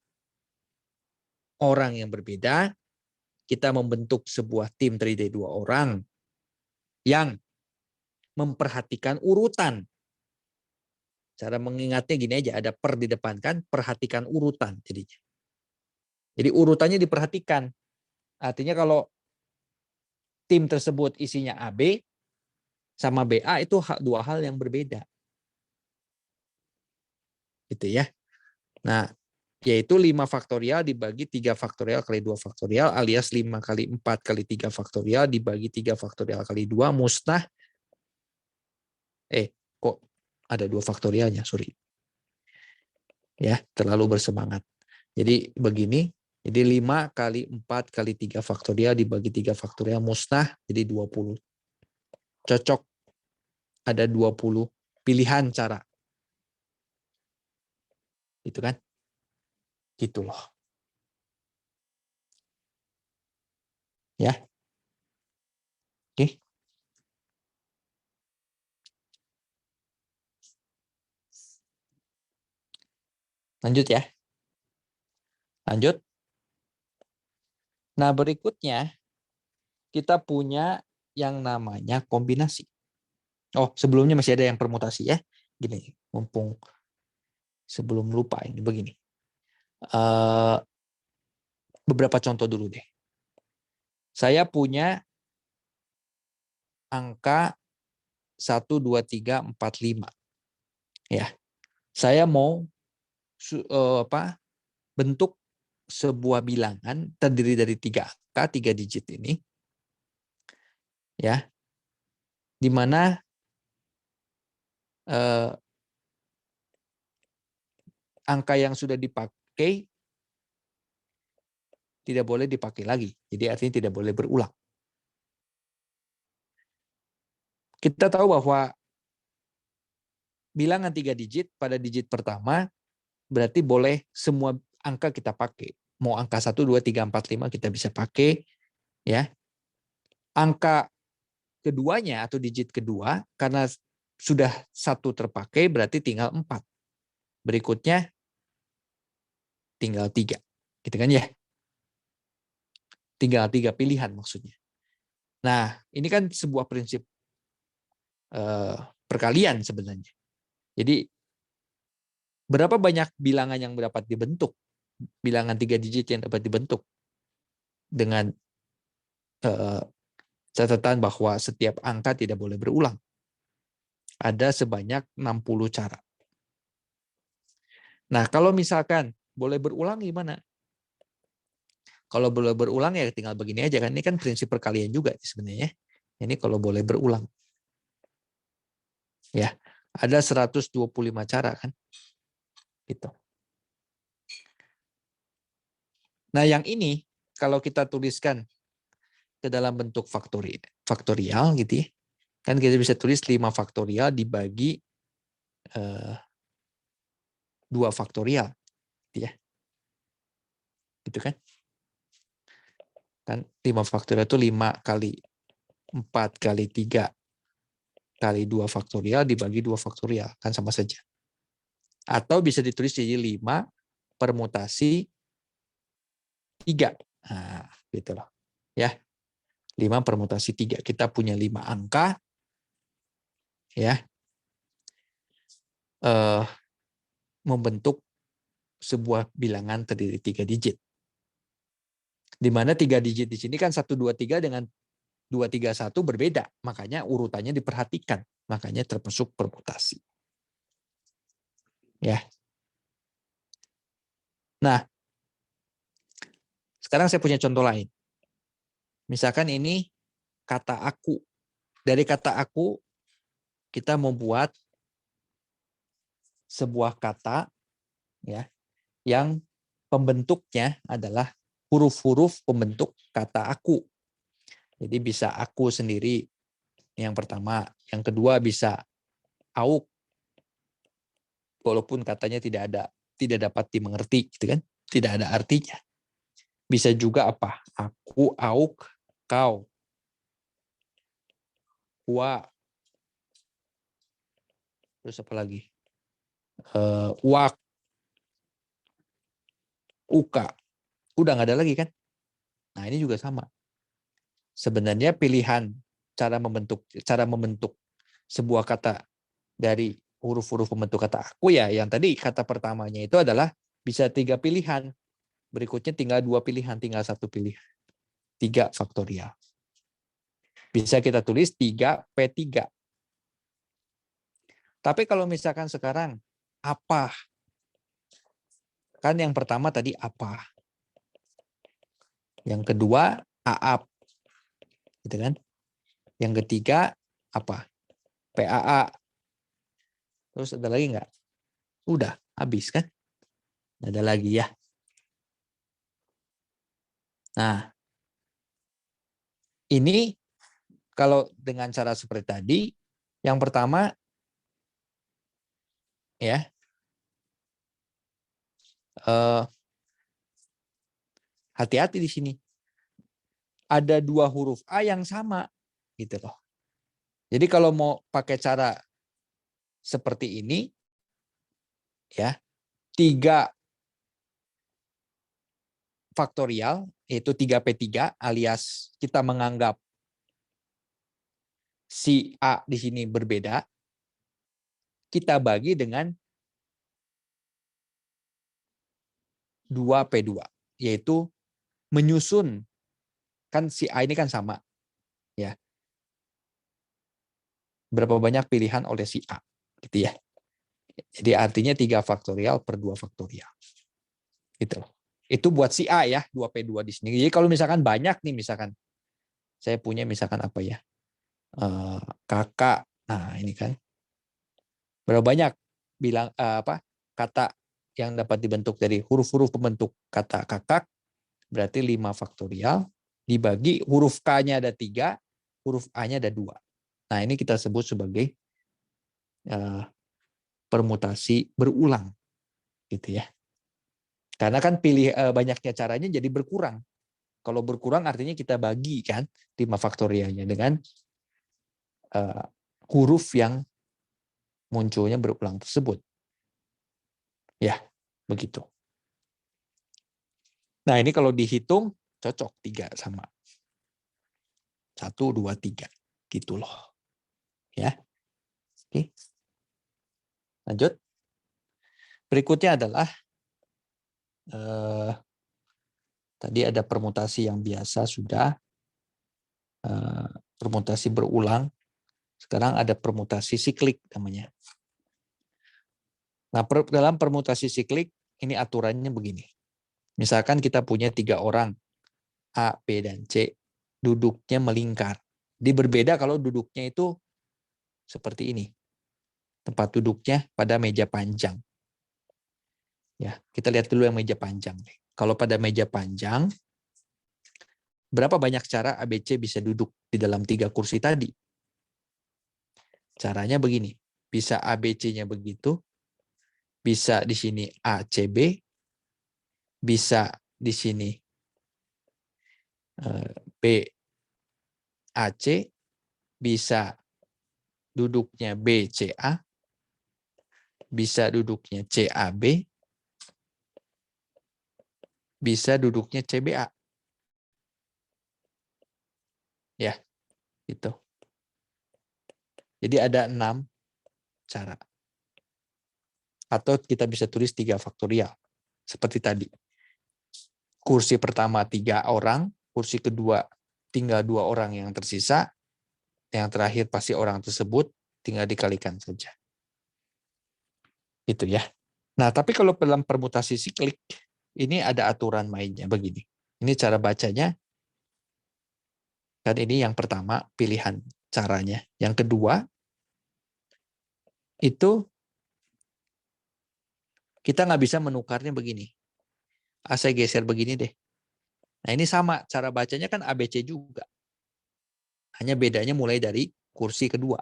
[SPEAKER 1] orang yang berbeda, kita membentuk sebuah tim terdiri dari 2 orang yang memperhatikan urutan. Cara mengingatnya gini aja, ada per di depan kan, perhatikan urutan jadinya. Jadi urutannya diperhatikan. Artinya kalau tim tersebut isinya AB sama BA itu 2 hal yang berbeda. Gitu ya. Nah, yaitu 5 faktorial dibagi 3 faktorial kali 2 faktorial alias 5 kali 4 kali 3 faktorial dibagi 3 faktorial kali 2 musnah. Kok ada 2 faktorialnya, sorry. Ya, terlalu bersemangat. Jadi begini, jadi 5 kali 4 kali 3 faktorial dibagi 3 faktorial musnah jadi 20. Cocok ada 20 pilihan cara. Gitu kan? Gitu loh. Ya. Oke. Lanjut ya. Lanjut. Nah, berikutnya kita punya yang namanya kombinasi. Oh, sebelumnya masih ada yang permutasi ya. Gini, mumpung sebelum lupa ini begini. Beberapa contoh dulu deh. Saya punya angka 1, 2, 3, 4, 5. Ya. Saya mau bentuk sebuah bilangan terdiri dari 3 angka, 3 digit ini. Ya. Di mana angka yang sudah dipakai tidak boleh dipakai lagi. Jadi artinya tidak boleh berulang. Kita tahu bahwa bilangan 3 digit pada digit pertama berarti boleh semua angka kita pakai. Mau angka 1, 2, 3, 4, 5 kita bisa pakai. Ya. Angka keduanya atau digit kedua karena sudah 1 terpakai berarti tinggal 4. Berikutnya tinggal 3. Gitu kan ya? Tinggal 3 pilihan maksudnya. Nah, ini kan sebuah prinsip perkalian sebenarnya. Jadi berapa banyak bilangan yang dapat dibentuk? Bilangan 3 digit yang dapat dibentuk dengan catatan bahwa setiap angka tidak boleh berulang. Ada sebanyak 60 cara. Nah, kalau misalkan boleh berulang gimana? Kalau boleh berulang ya tinggal begini aja kan. Ini kan prinsip perkalian juga sebenarnya. Ini kalau boleh berulang. Ya, ada 125 cara kan. Gitu. Nah, yang ini kalau kita tuliskan ke dalam bentuk faktorial gitu ya. Kan kita bisa tulis 5 faktorial dibagi 2 faktorial gitu ya. Gitu kan? Kan 5 faktorial itu 5 kali 4 kali 3 kali 2 faktorial dibagi 2 faktorial. Kan sama saja. Atau bisa ditulis jadi 5 permutasi 3. Nah, gitu loh. Ya. 5 permutasi 3. Kita punya 5 angka. Ya. Membentuk sebuah bilangan terdiri 3 digit. Di mana 3 digit di sini kan 1, 2, 3 dengan 2, 3, 1 berbeda. Makanya urutannya diperhatikan. Makanya termasuk permutasi. Ya. Nah, sekarang saya punya contoh lain. Misalkan ini kata aku. Dari kata aku, kita membuat sebuah kata ya yang pembentuknya adalah huruf-huruf pembentuk kata aku. Jadi bisa aku sendiri yang pertama, yang kedua bisa auk walaupun katanya tidak dapat dimengerti gitu kan, tidak ada artinya. Bisa juga apa? Aku, auk, kau, wa, terus apa lagi? Wak, uka. Udah nggak ada lagi kan? Nah, ini juga sama. Sebenarnya pilihan cara membentuk sebuah kata dari huruf-huruf pembentuk kata aku ya yang tadi kata pertamanya itu adalah bisa 3 pilihan. Berikutnya tinggal 2 pilihan, tinggal 1 pilihan. 3 faktorial. Bisa kita tulis 3P3. Tapi kalau misalkan sekarang apa? Kan yang pertama tadi apa? Yang kedua aap. Gitu kan? Yang ketiga apa? PAA. Terus ada lagi enggak? Udah, habis kan? Ada lagi ya. Nah, ini kalau dengan cara seperti tadi, yang pertama Ya. Eh, hati-hati di sini. Ada dua huruf A yang sama gitu loh. Jadi kalau mau pakai cara seperti ini ya, 3 faktorial yaitu 3P3 alias kita menganggap si A di sini berbeda, kita bagi dengan 2P2 yaitu menyusun, kan si A ini kan sama ya. Berapa banyak pilihan oleh si A gitu ya. Jadi artinya 3 faktorial per 2 faktorial. Gitu loh. Itu buat si A ya, 2P2 di sini. Jadi kalau misalkan banyak nih, misalkan saya punya misalkan apa ya, kakak. Nah ini kan berapa banyak bilang kata yang dapat dibentuk dari huruf-huruf pembentuk kata kakak, berarti 5 faktorial dibagi huruf K-nya ada 3, huruf A-nya ada 2. Nah ini kita sebut sebagai permutasi berulang gitu ya. Karena kan banyaknya caranya jadi berkurang. Kalau berkurang artinya kita bagi kan 5 faktorialnya dengan huruf yang munculnya berulang tersebut. Ya, begitu. Nah, ini kalau dihitung cocok 3 sama. 1, 2, 3. Gitu loh. Ya. Oke. Lanjut. Berikutnya adalah tadi ada permutasi yang biasa sudah. Permutasi berulang. Sekarang ada permutasi siklik namanya. Nah, dalam permutasi siklik, ini aturannya begini. Misalkan kita punya 3 orang, A, B, dan C, duduknya melingkar. Dia berbeda kalau duduknya itu seperti ini. Tempat duduknya pada meja panjang. Ya, kita lihat dulu yang meja panjang. Kalau pada meja panjang, berapa banyak cara ABC bisa duduk di dalam 3 kursi tadi? Caranya begini. Bisa ABC-nya begitu, bisa di sini ACB, bisa di sini BAC, bisa duduknya BCA, bisa duduknya CAB, bisa duduknya CBA. Ya, gitu. Jadi ada 6 cara. Atau kita bisa tulis 3 faktorial. Seperti tadi. Kursi pertama 3 orang, kursi kedua tinggal 2 orang yang tersisa, yang terakhir pasti orang tersebut, tinggal dikalikan saja. Gitu ya. Nah, tapi kalau dalam permutasi siklik, ini ada aturan mainnya begini. Ini cara bacanya. Dan ini yang pertama, pilihan caranya. Yang kedua, itu kita nggak bisa menukarnya begini. Saya geser begini deh. Nah ini sama, cara bacanya kan ABC juga. Hanya bedanya mulai dari kursi kedua.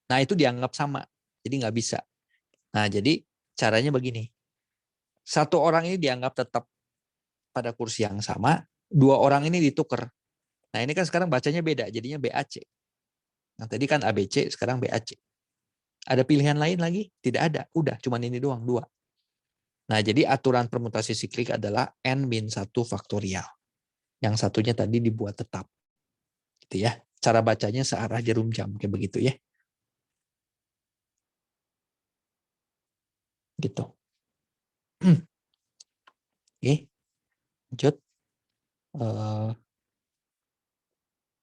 [SPEAKER 1] Nah itu dianggap sama, jadi nggak bisa. Nah jadi caranya begini. 1 orang ini dianggap tetap pada kursi yang sama, 2 orang ini ditukar. Nah ini kan sekarang bacanya beda, jadinya BAC. Nah tadi kan ABC, sekarang BAC. Ada pilihan lain lagi? Tidak ada, udah cuman ini doang, 2. Nah jadi aturan permutasi siklik adalah N-1 faktorial. Yang satunya tadi dibuat tetap. Gitu ya. Cara bacanya searah jarum jam kayak begitu ya. Gitu. Oke, lanjut.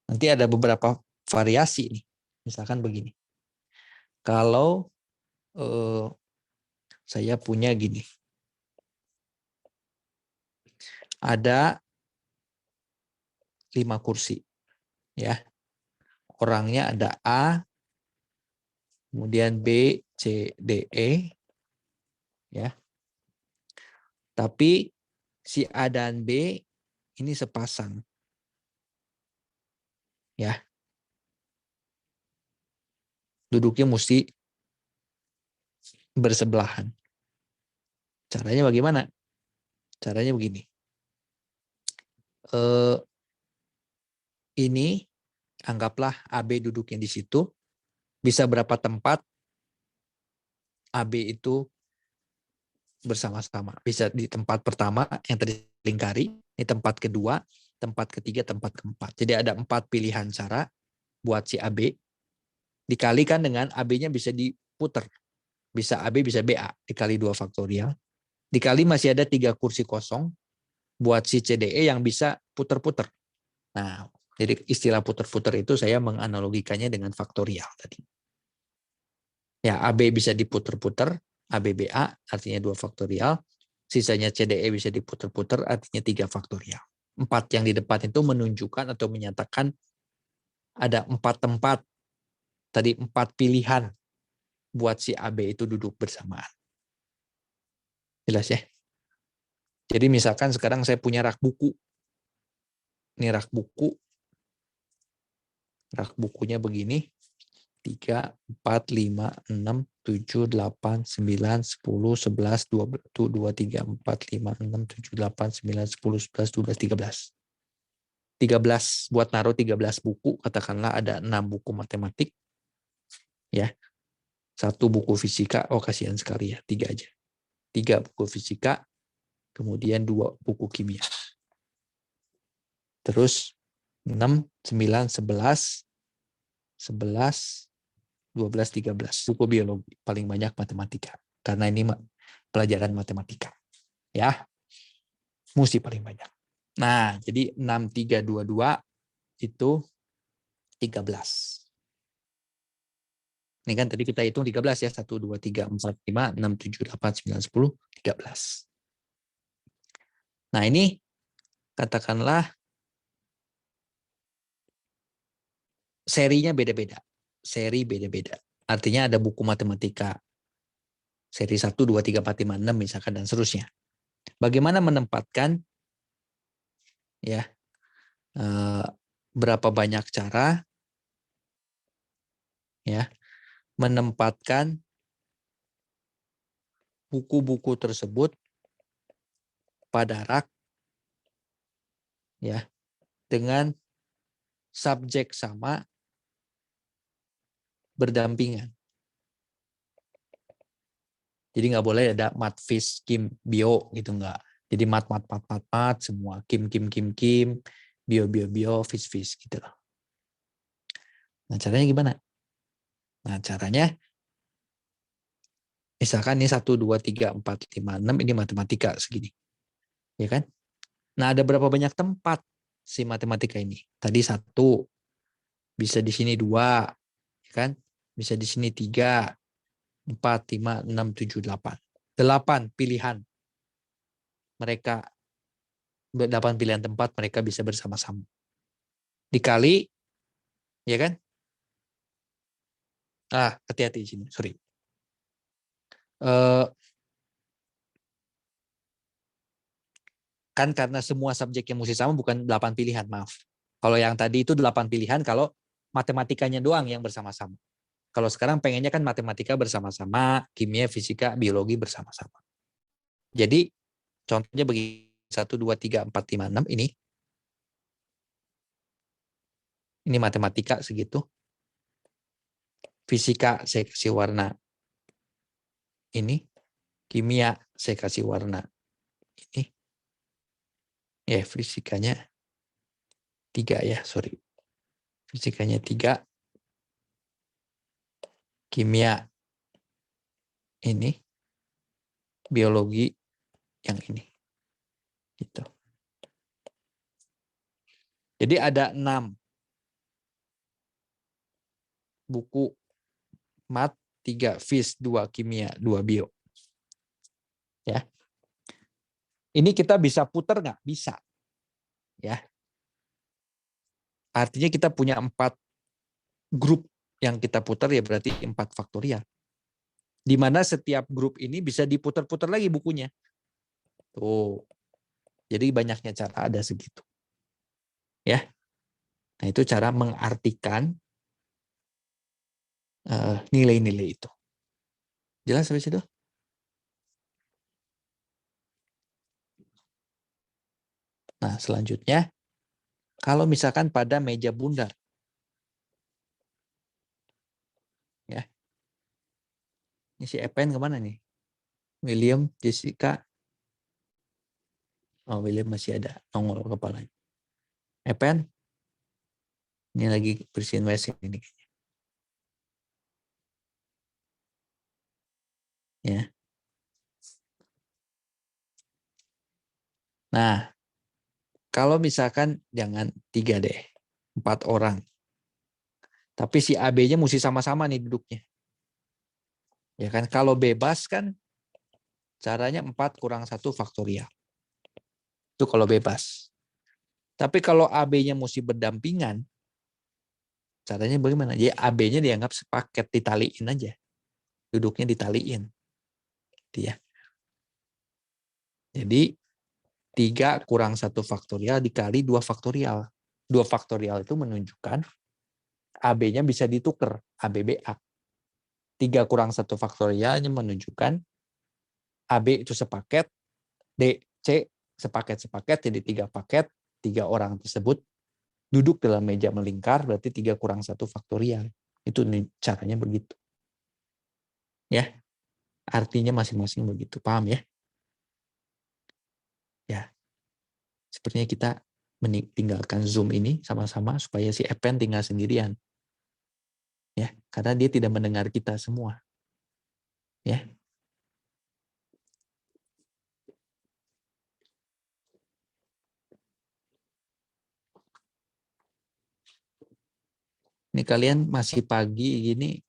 [SPEAKER 1] Nanti ada beberapa variasi nih. Misalkan begini. Kalau saya punya gini. Ada 5 kursi. Ya. Orangnya ada A, kemudian B, C, D, E. Ya. Tapi si A dan B ini sepasang. Ya. Duduknya mesti bersebelahan. Caranya bagaimana? Caranya begini. Ini anggaplah AB duduknya di situ. Bisa berapa tempat AB itu bersama-sama. Bisa di tempat pertama yang tadi lingkari, di tempat kedua, tempat ketiga, tempat keempat. Jadi ada 4 pilihan cara buat si AB. Dikalikan dengan AB-nya bisa diputer. Bisa AB, bisa BA. Dikali 2 faktorial. Dikali masih ada 3 kursi kosong buat si CDE yang bisa puter-puter. Nah, jadi istilah puter-puter itu saya menganalogikannya dengan faktorial tadi. Ya, AB bisa diputer-puter, ABBA artinya 2 faktorial, sisanya CDE bisa diputer-puter artinya 3 faktorial. 4 yang di depan itu menunjukkan atau menyatakan ada 4 tempat, tadi 4 pilihan buat si AB itu duduk bersamaan. Jelas ya? Jadi misalkan sekarang saya punya rak buku. Ini rak buku. Rak bukunya begini. 3, 4, 5, 6, 7, 8, 9, 10, 11, 12, 3, 4, 5, 6, 7, 8, 9, 10, 11, 12, 13. 13 buat naruh 13 buku, katakanlah ada 6 buku matematik. Ya. 1 buku fisika, oh kasihan sekali ya, 3 aja. 3 buku fisika, kemudian 2 buku kimia. Terus 6, 9, 11, 12, 13. Buku biologi, paling banyak matematika. Karena ini pelajaran matematika. Ya, mesti paling banyak. Nah, jadi 6, 3, 2, 2 itu 13. Ini kan tadi kita hitung 13 ya. 1, 2, 3, 4, 5, 6, 7, 8, 9, 10, 13. Nah, ini katakanlah serinya beda-beda. Seri beda-beda. Artinya ada buku matematika seri 1, 2, 3, 4, 5, 6 misalkan dan seterusnya. Bagaimana menempatkan ya berapa banyak cara ya menempatkan buku-buku tersebut pada rak ya dengan subjek sama berdampingan. Jadi nggak boleh ada mat, phys, kim, bio gitu nggak. Jadi mat semua, kim, bio, phys gitu loh. Nah caranya gimana? Nah caranya misalkan ini 1, 2, 3, 4, 5, 6 ini matematika segini. Ya kan? Nah ada berapa banyak tempat si matematika ini? Tadi 1, bisa di sini 2, ya kan? Bisa di sini 3, 4, 5, 6, 7, 8. 8 pilihan. Mereka 8 pilihan tempat mereka bisa bersama-sama. Dikali, ya kan? Hati-hati di sini, sorry. Kan karena semua subjek yang mesti sama bukan 8 pilihan, maaf. Kalau yang tadi itu 8 pilihan kalau matematikanya doang yang bersama-sama. Kalau sekarang pengennya kan matematika bersama-sama, kimia, fisika, biologi bersama-sama. Jadi contohnya begini, 1, 2, 3, 4, 5, 6 ini. Ini matematika segitu. Fisika saya kasih warna ini. Kimia saya kasih warna ini. Ya, fisikanya 3 ya, sorry. Fisikanya 3. Kimia ini. Biologi yang ini. Gitu. Jadi ada 6 buku mat, 3 fis, 2 kimia, 2 bio. Ya. Ini kita bisa putar nggak? Bisa. Ya. Artinya kita punya 4 grup yang kita putar ya berarti 4 faktorial. Di mana setiap grup ini bisa diputar-putar lagi bukunya. Tuh. Jadi banyaknya cara ada segitu. Ya. Nah, itu cara mengartikan nilai-nilai itu. Jelas sampai situ? Nah, selanjutnya, kalau misalkan pada meja bundar, ya, ini si Epen kemana nih? William, Jessica, oh William masih ada nongol kepalanya. Epen, ini lagi bersihin WC ini. Ya. Nah, kalau misalkan jangan 3 deh, 4 orang. Tapi si AB-nya mesti sama-sama nih duduknya. Ya kan, kalau bebas kan caranya 4 kurang 1 faktorial. Itu kalau bebas. Tapi kalau AB-nya mesti berdampingan, caranya bagaimana? Jadi AB-nya dianggap sepaket, ditaliin aja. Duduknya ditaliin. Gitu ya. Jadi 3 kurang 1 faktorial dikali 2 faktorial. 2 faktorial itu menunjukkan AB-nya bisa ditukar, ABBA. 3 kurang 1 faktorialnya menunjukkan AB itu sepaket, DC sepaket-sepaket, jadi 3 paket, 3 orang tersebut duduk dalam meja melingkar, berarti 3 kurang 1 faktorial. Itu caranya begitu. Ya, artinya masing-masing begitu. Paham ya? Ya, sepertinya kita tinggalkan Zoom ini sama-sama supaya si Epen tinggal sendirian. Ya, karena dia tidak mendengar kita semua. Ya. Ini kalian masih pagi gini,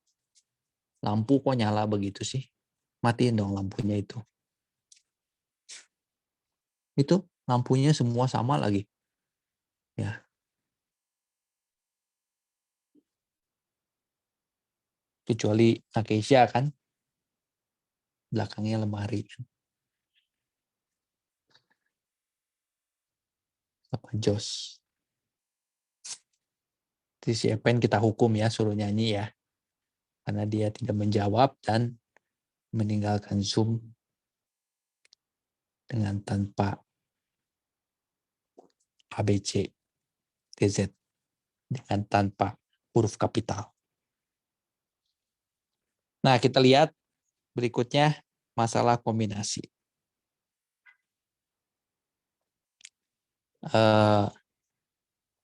[SPEAKER 1] lampu kok nyala begitu sih? Matiin dong lampunya itu. Itu lampunya semua sama lagi. Ya. Kecuali Acacia kan. Belakangnya lemari kan. Apa Jos. Jadi si Epen kita hukum ya, suruh nyanyi ya. Karena dia tidak menjawab dan meninggalkan Zoom dengan tanpa ABC, TZ. Dengan tanpa huruf kapital. Nah, kita lihat berikutnya masalah kombinasi.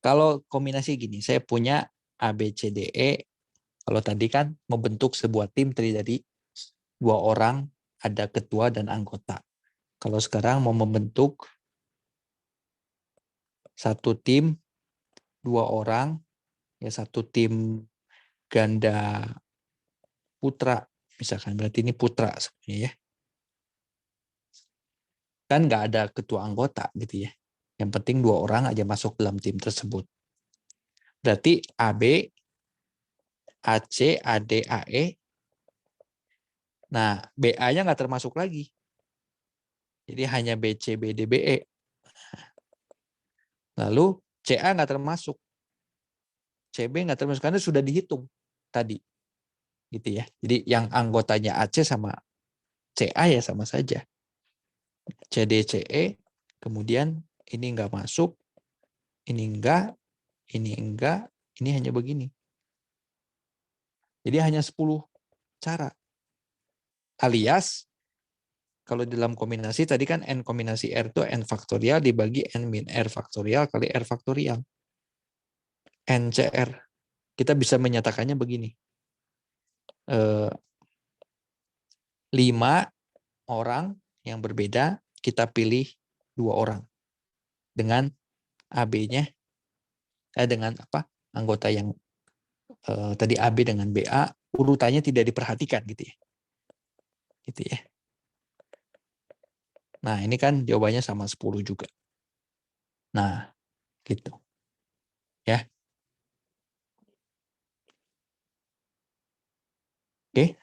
[SPEAKER 1] Kalau kombinasi gini, saya punya A, B, C, D, E. Kalau tadi kan membentuk sebuah tim terdiri dari 2 orang, ada ketua dan anggota. Kalau sekarang mau membentuk satu tim, 2 orang, ya satu tim ganda putra, misalkan berarti ini putra sebenarnya ya. Kan nggak ada ketua anggota gitu ya. Yang penting 2 orang aja masuk dalam tim tersebut. Berarti AB, AC, AD, AE. Nah, BA-nya nggak termasuk lagi. Jadi hanya BC, BD, BE. Lalu CA nggak termasuk. CB nggak termasuk karena sudah dihitung tadi. Gitu ya. Jadi yang anggotanya AC sama CA ya sama saja. CD, CE, kemudian ini nggak masuk, ini enggak, ini hanya begini. Jadi hanya 10 cara. Alias, kalau dalam kombinasi tadi kan N kombinasi R itu N faktorial dibagi N min R faktorial kali R faktorial. NCR. Kita bisa menyatakannya begini. 5 orang yang berbeda, kita pilih 2 orang. Dengan AB-nya, dengan apa anggota yang tadi AB dengan BA, urutannya tidak diperhatikan gitu ya. Gitu ya. Nah, ini kan jawabannya sama 10 juga. Nah, gitu. Ya. Oke.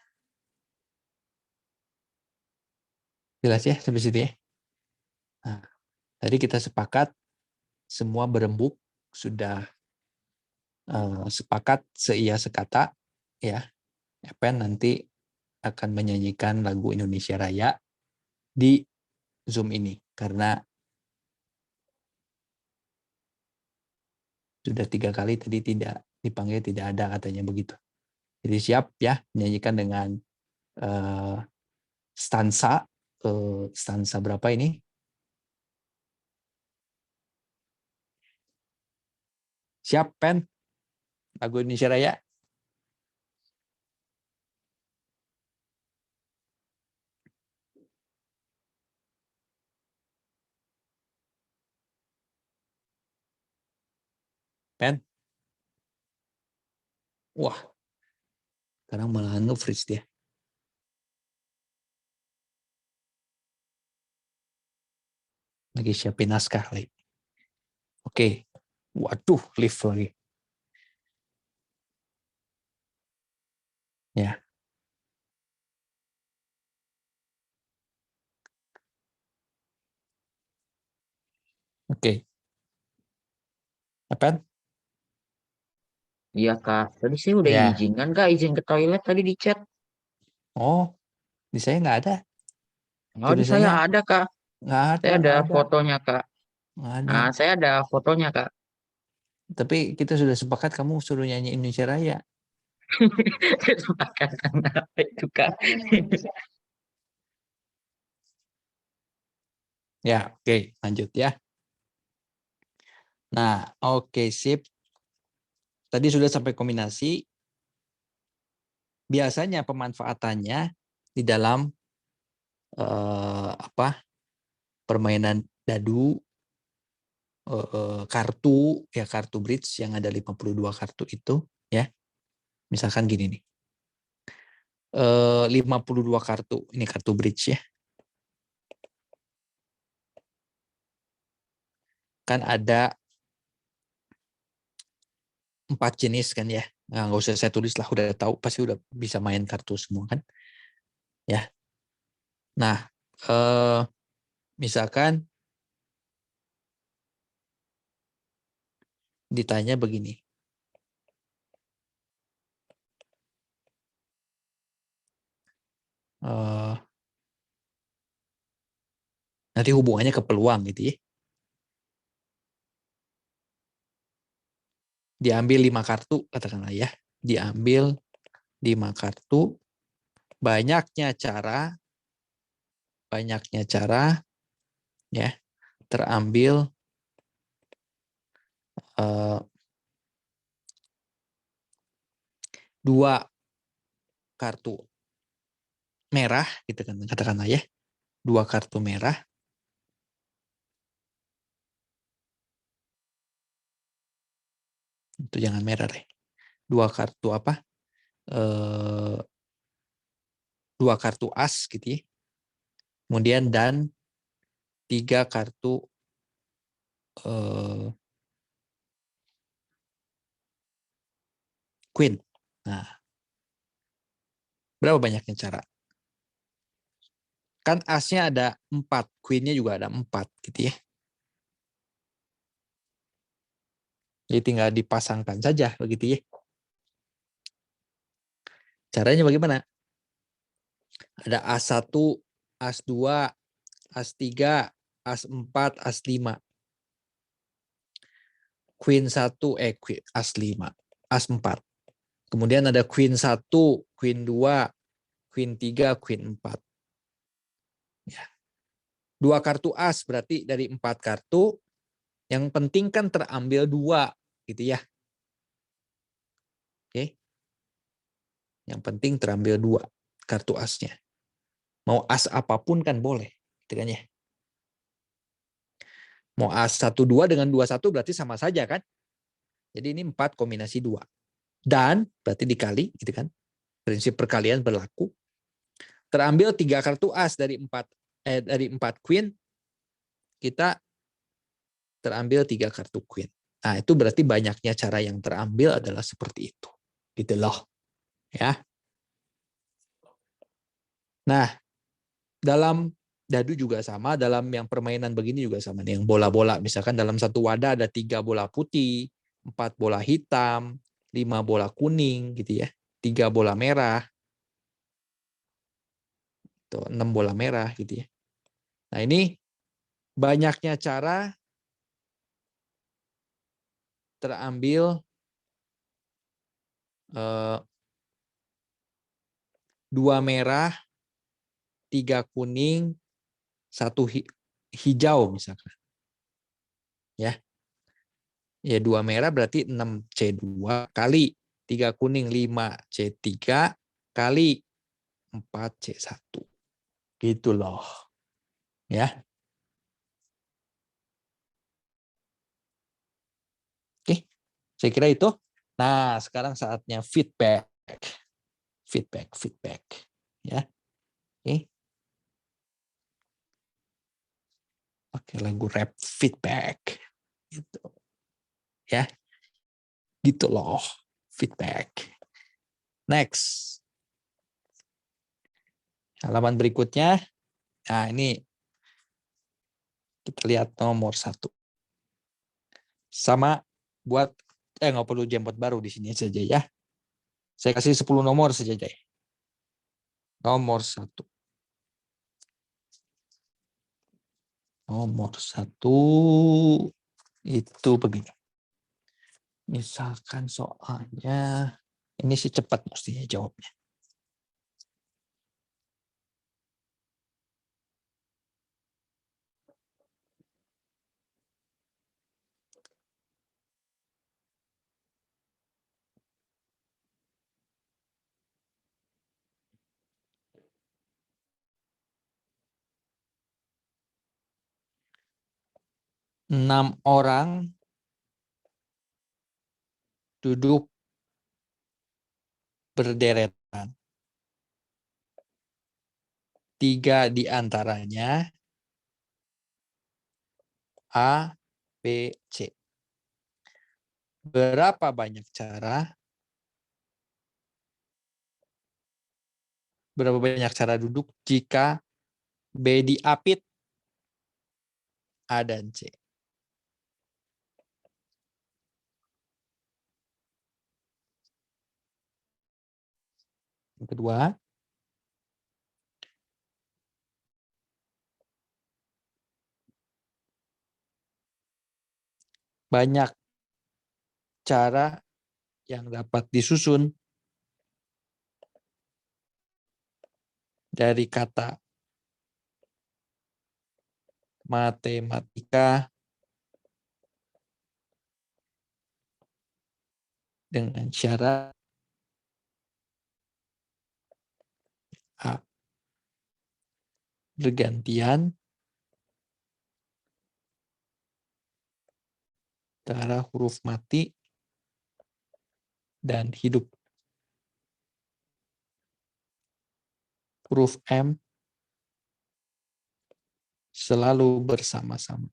[SPEAKER 1] Jelas ya sampai situ ya. Nah, tadi kita sepakat semua berembuk sudah sepakat seia sekata ya. Epen nanti akan menyanyikan lagu Indonesia Raya di Zoom ini karena sudah 3 kali tadi tidak dipanggil, tidak ada katanya begitu. Jadi siap ya menyanyikan dengan stansa berapa ini? Siap Pen? Lagu Indonesia Raya? Pen? Wah, sekarang malah nge-freeze dia. Lagi siapin naskah lagi. Oke. Waduh, lift lagi. Ya. Oke. Apa?
[SPEAKER 2] Iya Kak, tadi saya udah
[SPEAKER 1] Ya.
[SPEAKER 2] izinkan Kak, izin ke toilet tadi di chat.
[SPEAKER 1] Oh, di saya nggak ada.
[SPEAKER 2] Oh di saya
[SPEAKER 1] Tulisannya
[SPEAKER 2] ada Kak,
[SPEAKER 1] nggak ada,
[SPEAKER 2] saya ada
[SPEAKER 1] nggak ada,
[SPEAKER 2] fotonya Kak.
[SPEAKER 1] nggak ada.
[SPEAKER 2] Nah saya ada fotonya Kak.
[SPEAKER 1] Tapi kita sudah sepakat kamu suruh nyanyi Indonesia Raya.
[SPEAKER 2] Kesepakatan apa itu Kak?
[SPEAKER 1] Ya, oke, lanjut ya. Nah, oke, sip. Tadi sudah sampai kombinasi. Biasanya pemanfaatannya di dalam permainan dadu, kartu bridge yang ada 52 kartu itu ya. Misalkan gini nih. 52 kartu, ini kartu bridge ya. Kan ada 4 jenis kan ya. Nah, nggak usah saya tulis lah, udah tahu, pasti udah bisa main kartu semua kan. Ya. Nah, misalkan ditanya begini. Nanti hubungannya ke peluang gitu ya. Diambil 5 kartu, katakanlah ya. Diambil 5 kartu, banyaknya cara ya, terambil 2 kartu merah gitu kan, katakanlah ya. 2 kartu merah. Itu jangan merah deh. 2 kartu apa? 2 kartu as gitu ya. Kemudian dan 3 kartu queen. Nah, berapa banyaknya cara? Kan asnya ada 4, queennya juga ada 4 gitu ya. Jadi tinggal dipasangkan saja begitu ya. Caranya bagaimana? Ada as1, as2, as3, as4, as5. Queen 1, as5, as4. Kemudian ada queen 1, queen 2, queen 3, queen 4. Ya. 2 kartu as berarti dari 4 kartu, yang penting kan terambil 2 gitu ya. Oke. Yang penting terambil 2 kartu asnya. Mau as apapun kan boleh, gitu kan ya. Mau as 1 2 dengan 2 1 berarti sama saja kan? Jadi ini 4 kombinasi 2. Dan berarti dikali gitu kan. Prinsip perkalian berlaku. Terambil 3 kartu as dari 4 queen, kita terambil 3 kartu queen. Nah, itu berarti banyaknya cara yang terambil adalah seperti itu. Gitu loh. Ya. Nah, dalam dadu juga sama, dalam yang permainan begini juga sama nih, yang bola-bola. Misalkan dalam satu wadah ada 3 bola putih, 4 bola hitam, 5 bola kuning gitu ya, 3 bola merah. atau 6 bola merah gitu ya. Nah, ini banyaknya cara terambil 2 merah, 3 kuning, 1 hijau misalkan. Ya. Ya 2 merah berarti 6C2 kali 3 kuning 5C3 kali 4C1. Gitu loh. Ya. Oke. Saya kira itu. Nah, sekarang saatnya feedback. Feedback. Ya. Oke. Pakai lagu rap feedback. Gitu. Ya. Gitu loh. Feedback. Next. Halaman berikutnya. Nah, ini kita lihat nomor 1. Sama buat nggak perlu jemput baru di sini saja ya. Saya kasih 10 nomor saja deh. Nomor 1. Nomor 1 itu begini. Misalkan soalnya ini sih cepat mestinya jawabnya. Enam orang duduk berderetan. 3 di antaranya A, B, C. Berapa banyak cara duduk jika B diapit A dan C? Yang kedua, banyak cara yang dapat disusun dari kata matematika dengan syarat A. Bergantian antara huruf mati dan hidup. Huruf M selalu bersama-sama.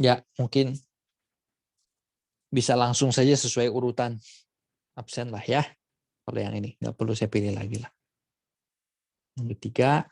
[SPEAKER 1] Ya, mungkin bisa langsung saja sesuai urutan absen lah ya. Kalau yang ini nggak perlu saya pilih lagi lah. Yang ketiga,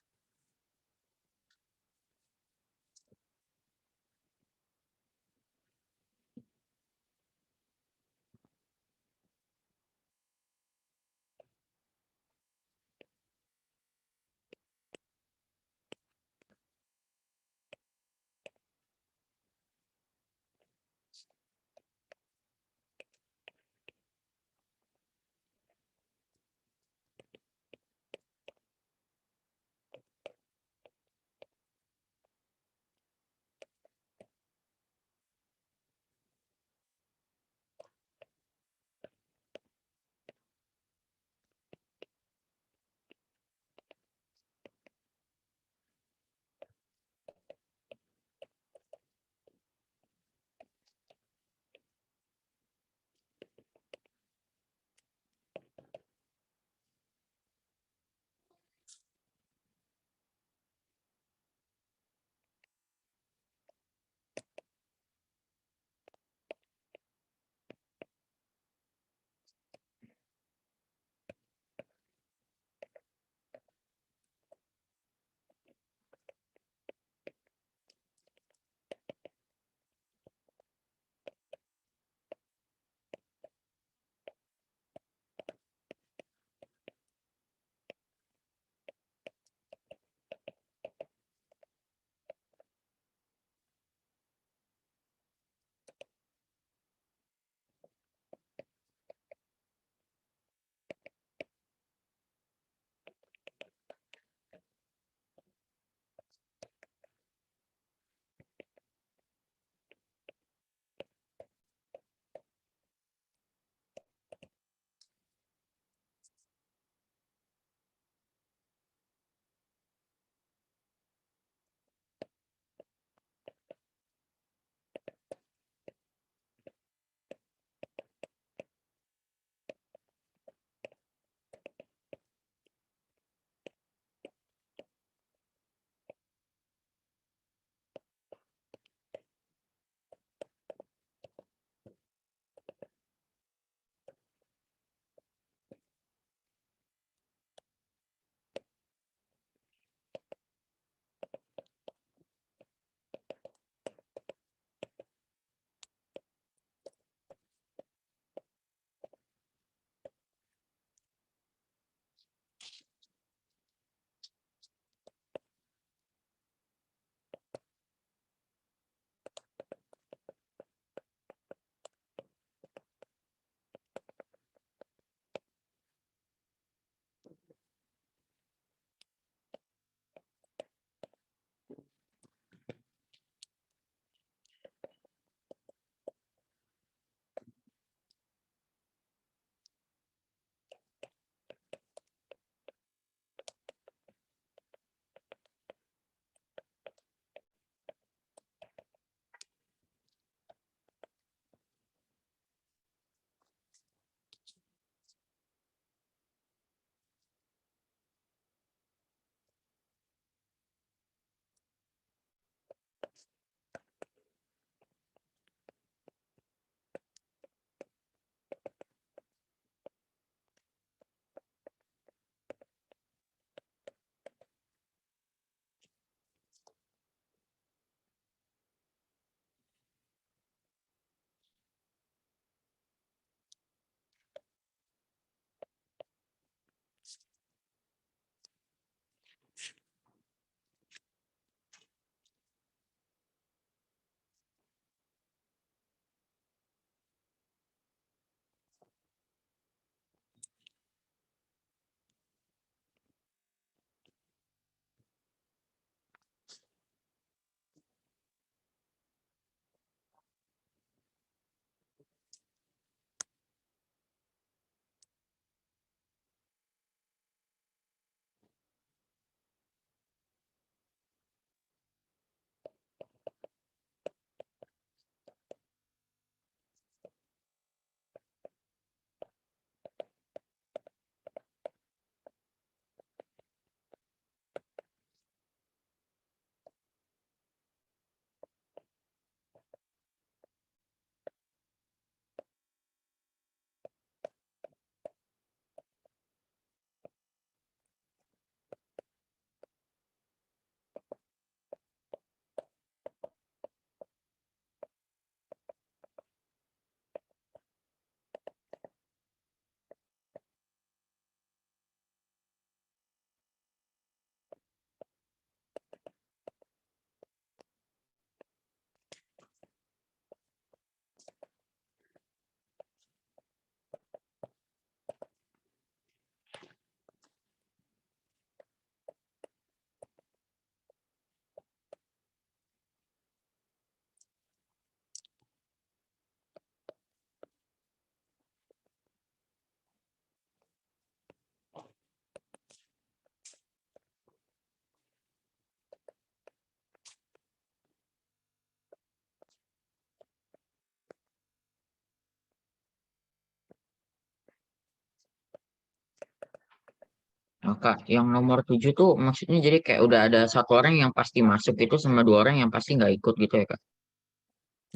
[SPEAKER 2] Nah, Kak, yang nomor 7 tuh maksudnya jadi kayak udah ada satu orang yang pasti masuk itu sama dua orang yang pasti nggak ikut gitu ya, Kak?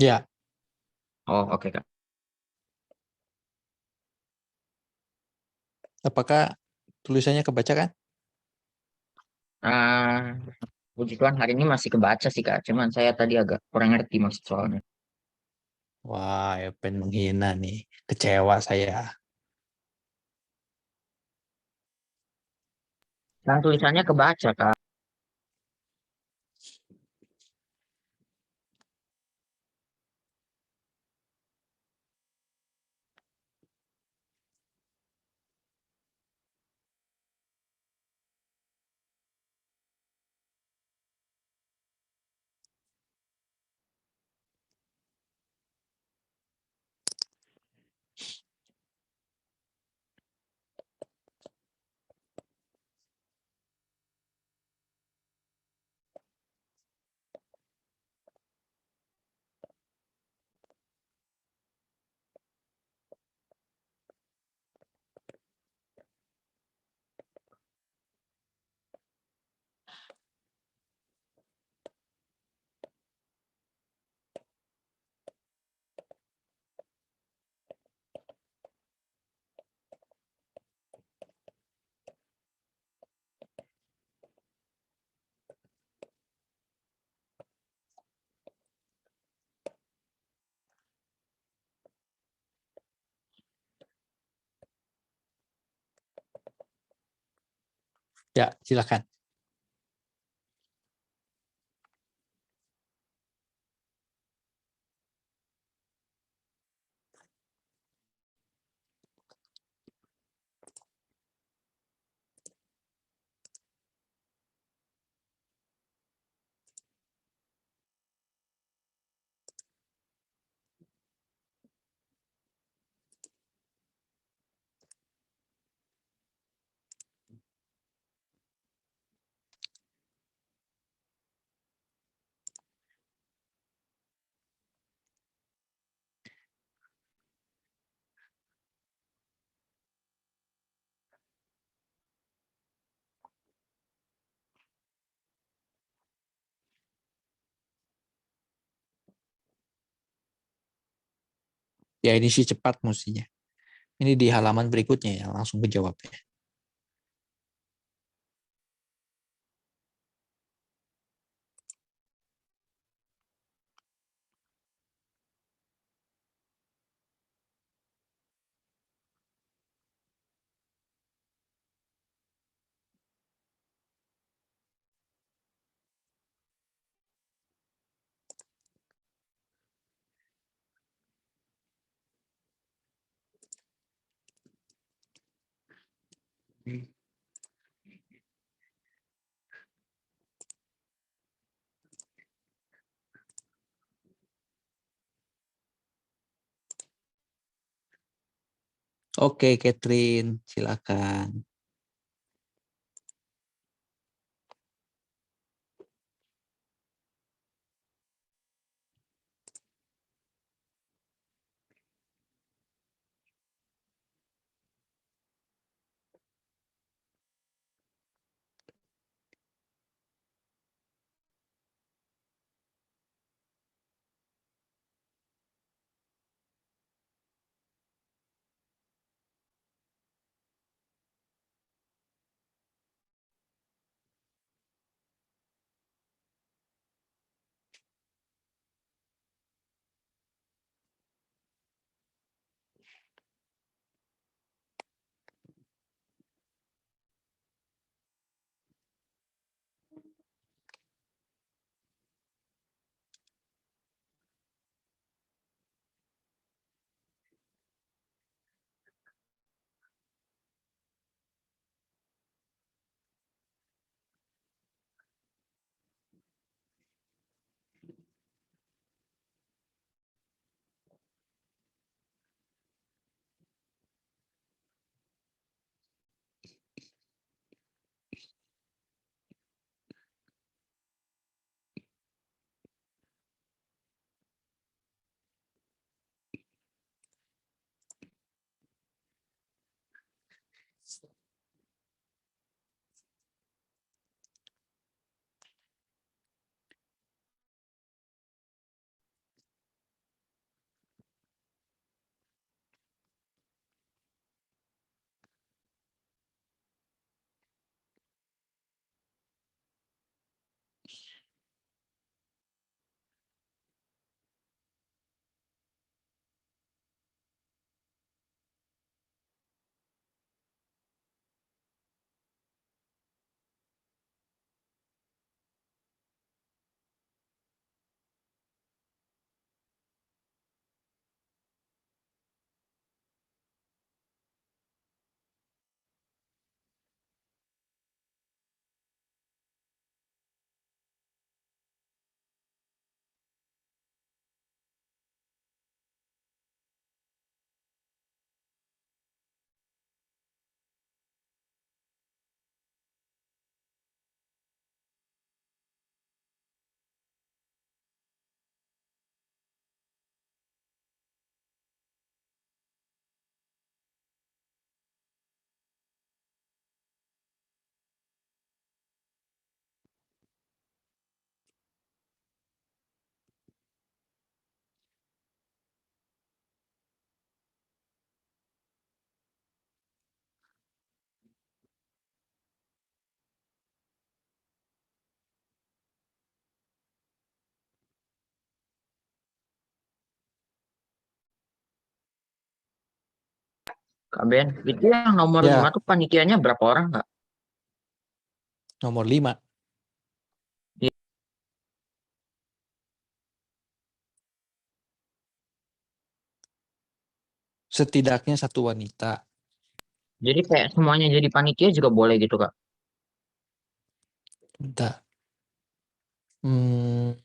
[SPEAKER 1] Ya,
[SPEAKER 2] Oh, oke, Kak.
[SPEAKER 1] apakah tulisannya kebaca kan?
[SPEAKER 2] Ah, puji Tuhan hari ini masih kebaca sih, Kak. Cuman saya tadi agak kurang ngerti maksud soalnya.
[SPEAKER 1] Wah, Epen menghina nih. Kecewa saya.
[SPEAKER 2] Kan tulisannya kebaca, Kak.
[SPEAKER 1] Ya, silakan. Ya ini sih cepat mestinya. Ini di halaman berikutnya ya, langsung kejawab ya. Oke, Catherine, silakan.
[SPEAKER 2] Kak Ben, itu yang nomor 5
[SPEAKER 1] Ya,
[SPEAKER 2] tuh panitianya berapa orang, Kak?
[SPEAKER 1] nomor 5.
[SPEAKER 2] Iya.
[SPEAKER 1] Setidaknya satu wanita.
[SPEAKER 2] Jadi kayak semuanya jadi panitia juga boleh gitu, Kak?
[SPEAKER 1] Bentar. Hmm,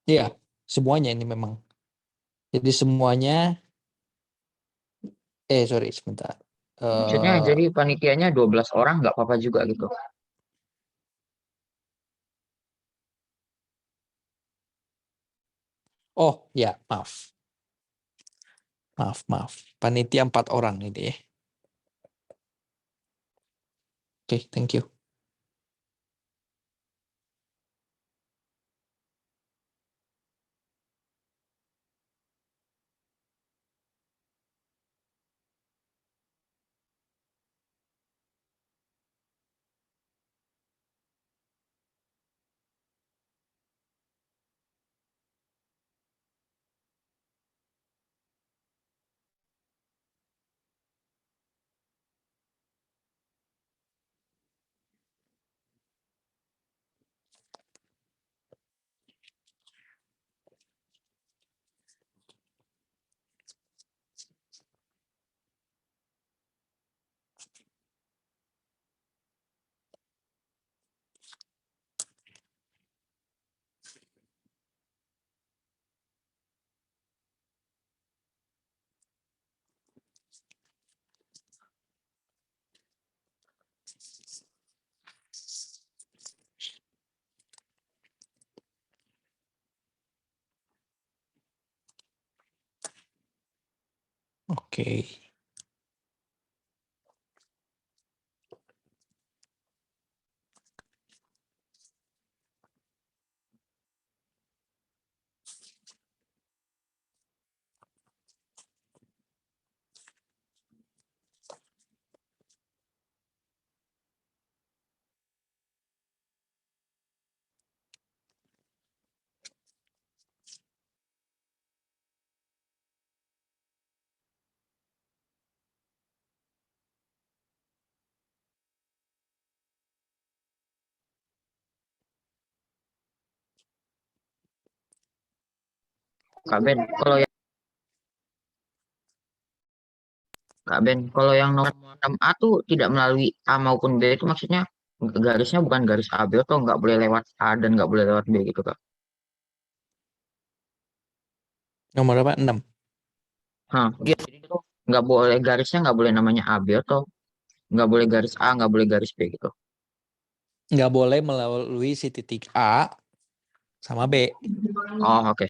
[SPEAKER 1] iya, semuanya ini memang. Jadi semuanya, sorry, sebentar.
[SPEAKER 2] Maksudnya jadi panitianya 12 orang nggak apa-apa juga gitu.
[SPEAKER 1] Oh, ya, maaf. Maaf. Panitia 4 orang ini ya. Oke, thank you. Oke.
[SPEAKER 2] Kak Ben, kalau yang nomor 6A tuh tidak melalui A maupun B itu maksudnya garisnya bukan garis AB atau nggak boleh lewat A dan nggak boleh lewat B gitu Kak.
[SPEAKER 1] Nomor berapa? 6.
[SPEAKER 2] Hah, iya, jadi itu nggak boleh garisnya nggak boleh namanya AB atau nggak boleh garis A, nggak boleh garis B gitu.
[SPEAKER 1] Nggak boleh melalui si titik A sama B.
[SPEAKER 2] Oh, oke.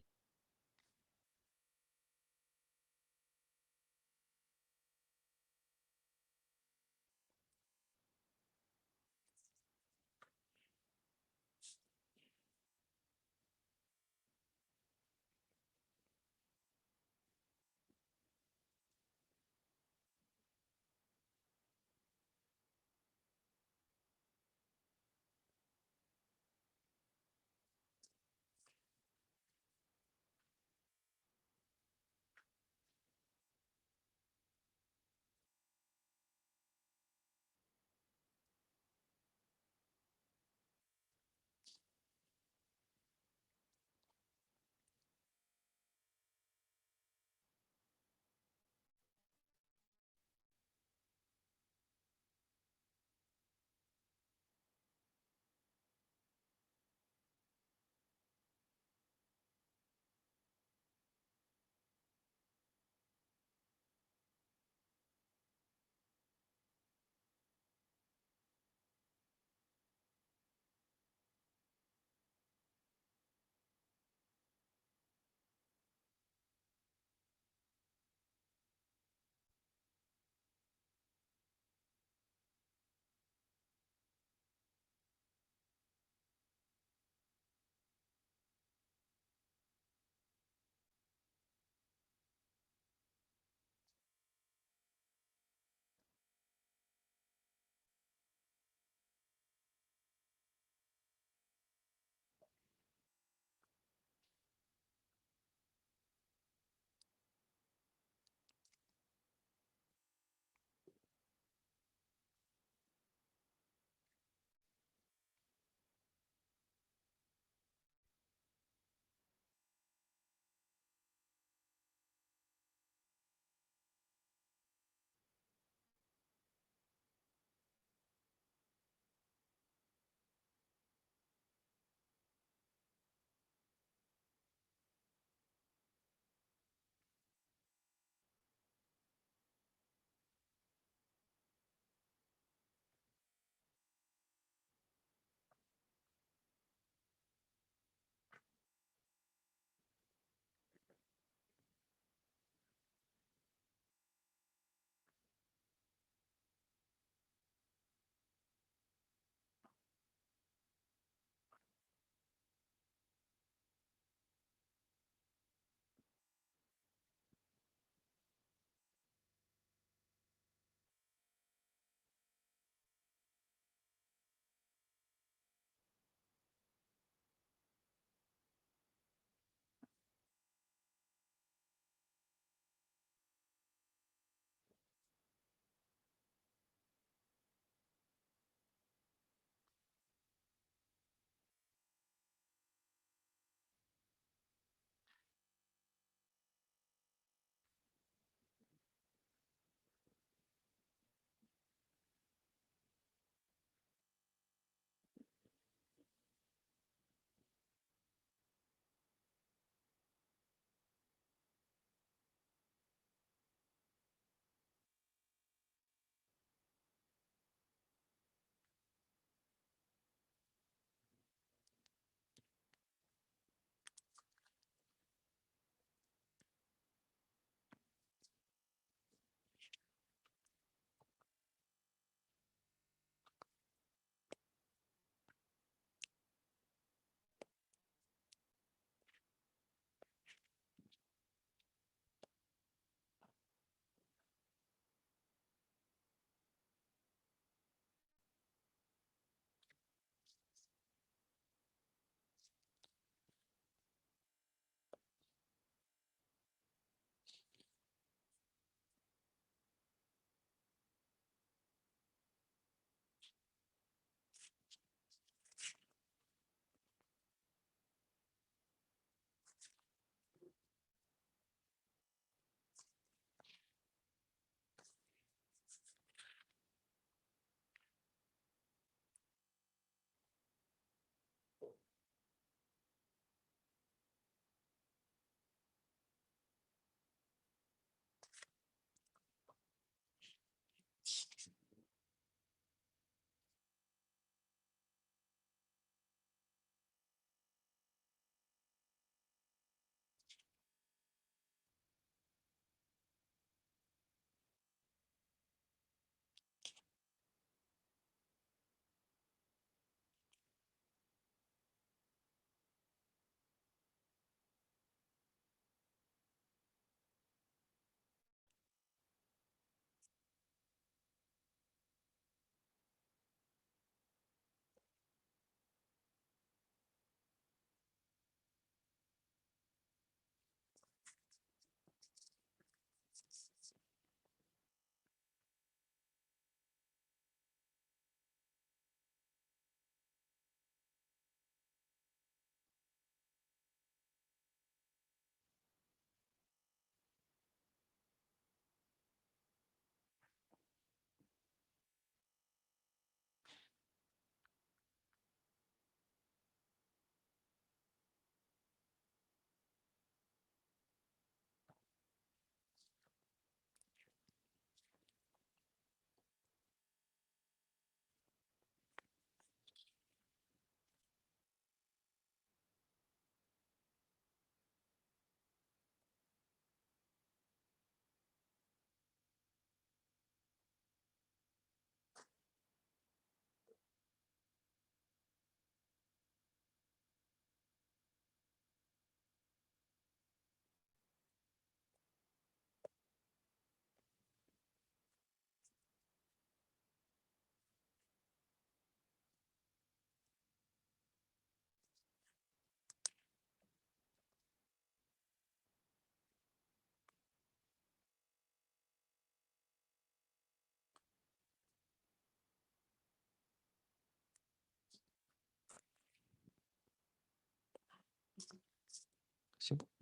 [SPEAKER 1] Sibuk.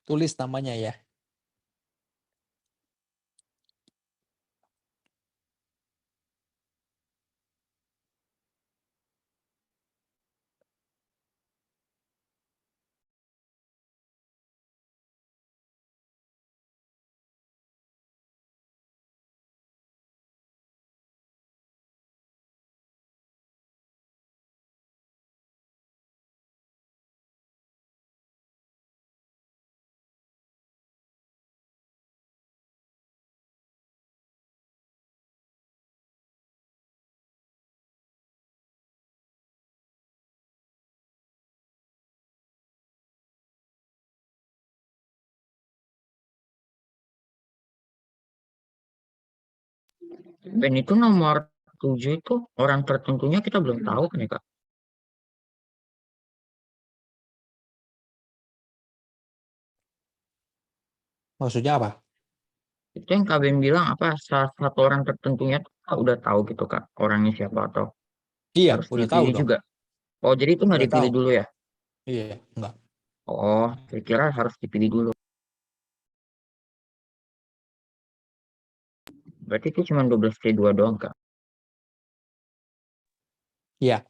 [SPEAKER 1] Tulis namanya ya.
[SPEAKER 2] Ben itu nomor 7 itu orang tertentunya kita belum tahu kan ya Kak?
[SPEAKER 1] Maksudnya apa?
[SPEAKER 2] Itu yang Kak Ben bilang apa salah satu orang tertentunya tuh kita udah tahu gitu Kak orangnya siapa atau
[SPEAKER 1] Iya,
[SPEAKER 2] harus
[SPEAKER 1] udah tahu
[SPEAKER 2] dipilih
[SPEAKER 1] dong.
[SPEAKER 2] juga. Oh jadi itu nggak
[SPEAKER 1] Udah tahu.
[SPEAKER 2] dipilih dulu ya?
[SPEAKER 1] Iya, enggak.
[SPEAKER 2] Oh saya kira harus dipilih dulu. Berarti itu cuma 12C2 doang Kak?
[SPEAKER 1] Iya.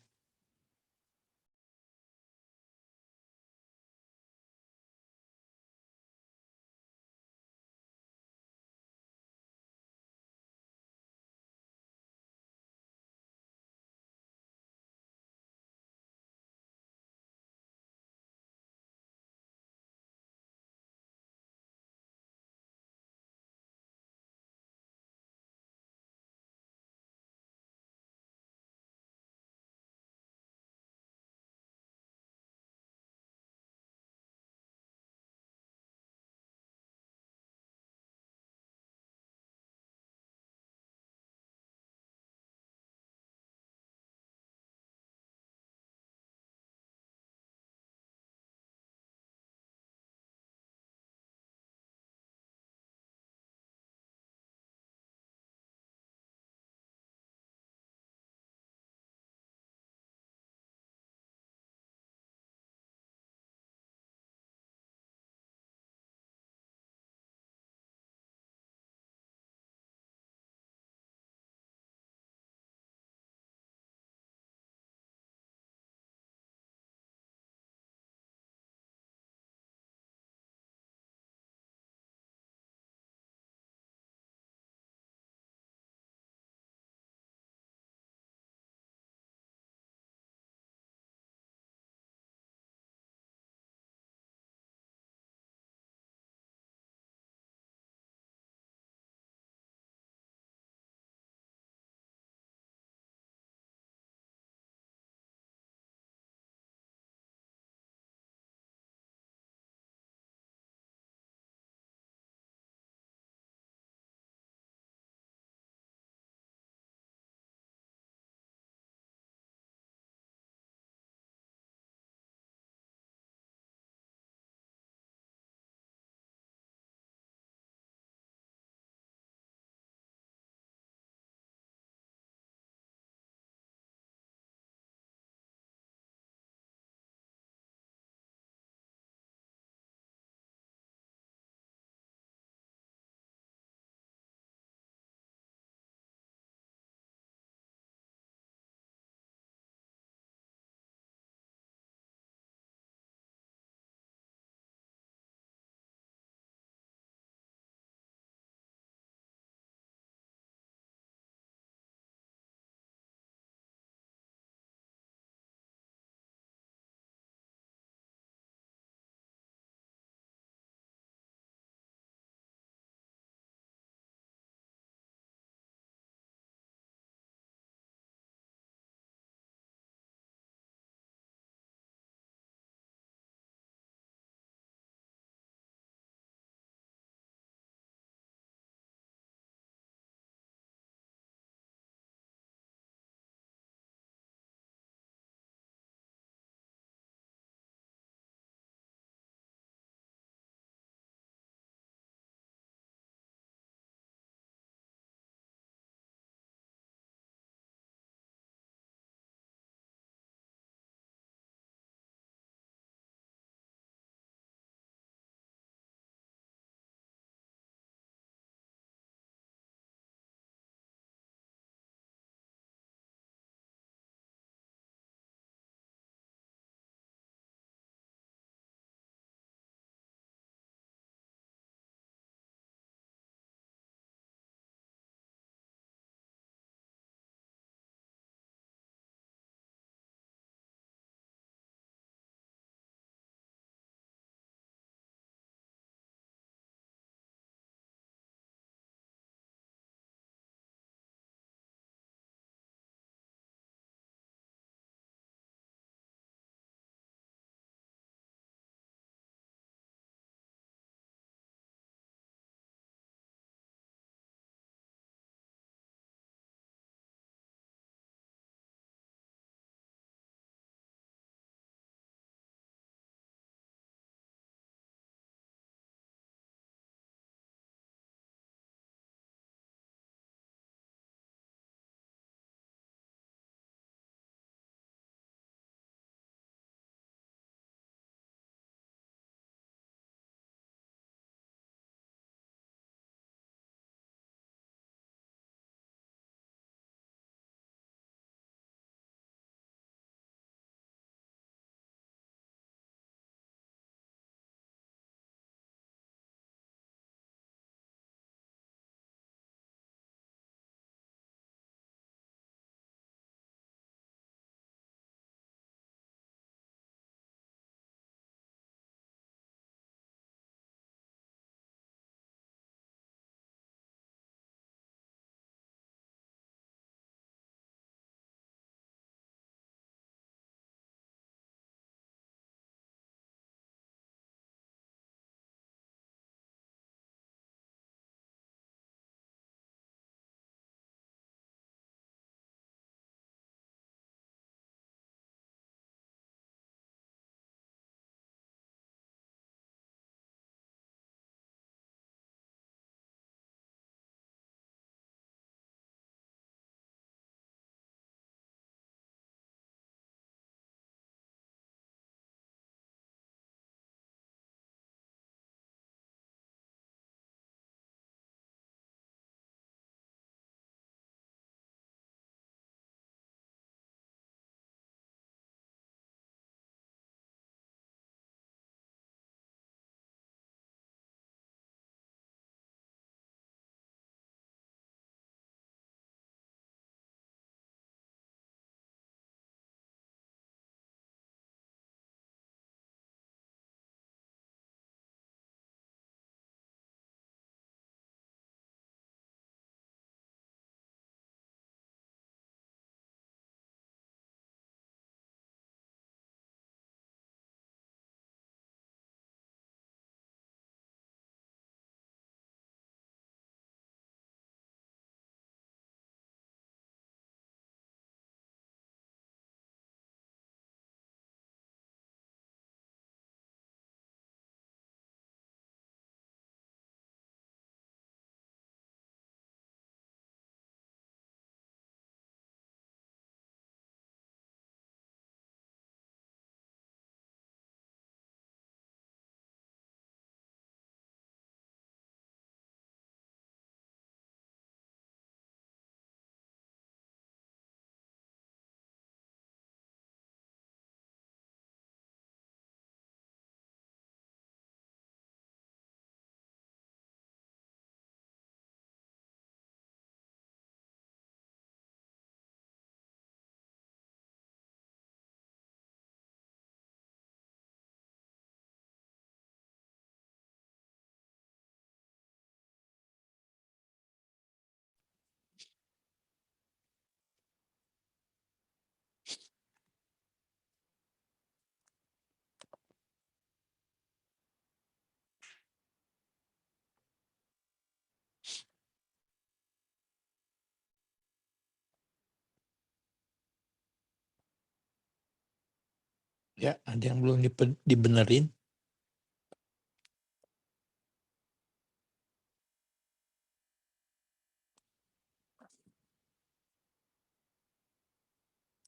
[SPEAKER 1] Ya, ada yang belum dibenerin.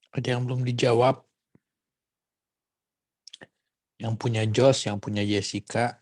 [SPEAKER 1] Ada yang belum dijawab. Yang punya Jos, yang punya Jessica.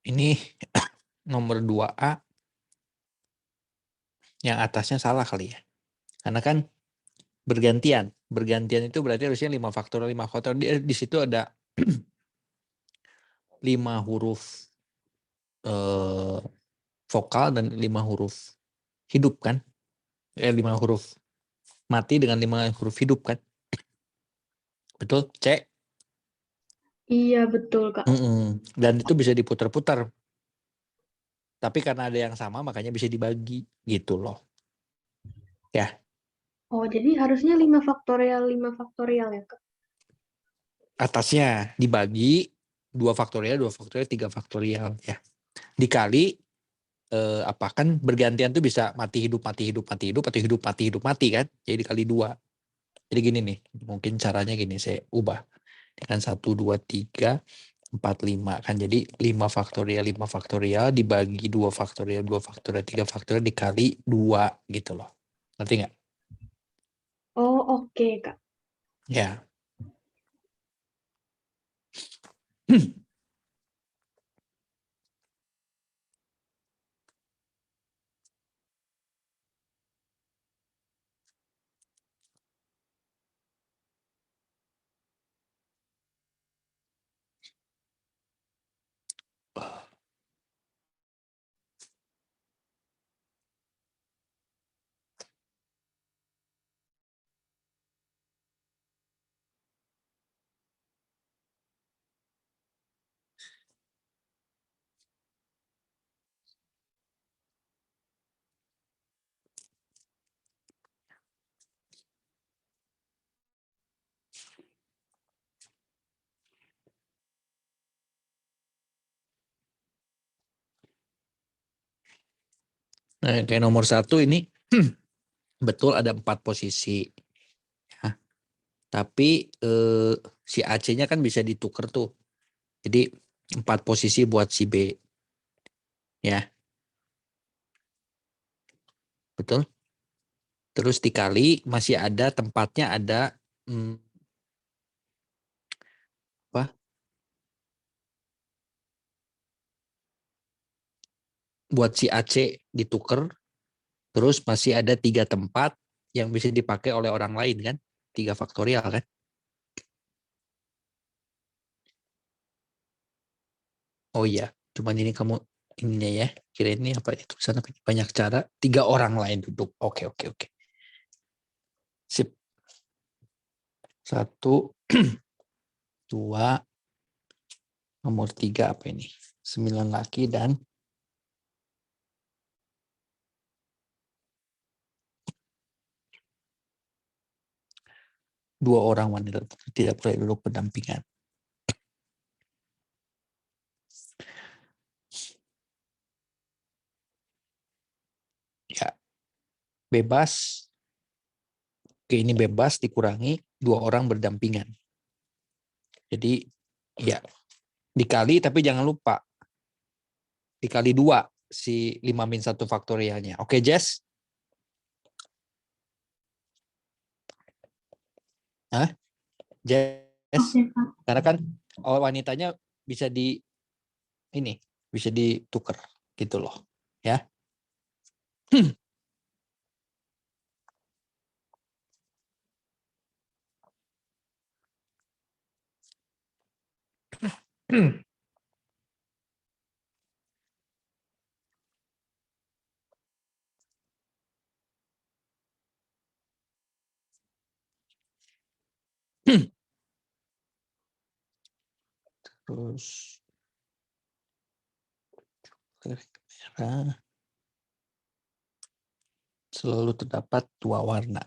[SPEAKER 1] Ini nomor 2A. Yang atasnya salah kali ya. Karena kan bergantian. Bergantian itu berarti harusnya 5 faktorial, 5 faktorial. Di situ ada 5 huruf vokal dan 5 huruf hidup kan. 5 huruf mati dengan 5 huruf hidup kan. Betul, C?
[SPEAKER 3] Iya, betul, Kak.
[SPEAKER 1] Dan itu bisa diputar-putar. Tapi karena ada yang sama makanya bisa dibagi gitu loh. Ya,
[SPEAKER 3] Oh, jadi harusnya 5 faktorial ya, Kak?
[SPEAKER 1] atasnya dibagi 2 faktorial, 3 faktorial ya. Dikali apa kan bergantian tuh bisa mati hidup atau hidup mati kan. Jadi dikali 2. Jadi gini nih, mungkin caranya gini saya ubah. Kan 1 2 3 4 5 kan, jadi 5 faktorial dibagi 2 faktorial 3 faktorial dikali 2 gitu loh. Ngerti nggak?
[SPEAKER 3] Oh, oke, Kak.
[SPEAKER 1] Ya. Nah, kayak nomor 1 ini betul ada 4 posisi. Ya. Tapi si AC-nya kan bisa ditukar tuh. Jadi 4 posisi buat si B. Ya, betul. Terus dikali masih ada tempatnya ada apa? Buat si AC ditukar. Terus masih ada 3 tempat yang bisa dipakai oleh orang lain kan? 3 faktorial kan? Oh iya, cuman ini kamu ininya ya. Kira ini apa itu? Sana banyak cara. 3 orang lain duduk. Oke. Sip. 1, 2, nomor 3 apa ini? 9 laki dan 2 orang wanita tidak boleh duduk berdampingan. Ya, bebas. Oke, ini bebas dikurangi 2 orang berdampingan. Jadi ya dikali, tapi jangan lupa dikali 2 si 5-1 faktorialnya. Oke, Jess? Hah? Jess? Yes.
[SPEAKER 3] Oke, Kak.
[SPEAKER 1] Karena kan wanitanya bisa bisa ditukar gitu loh, ya. Terus merah selalu terdapat 2 warna.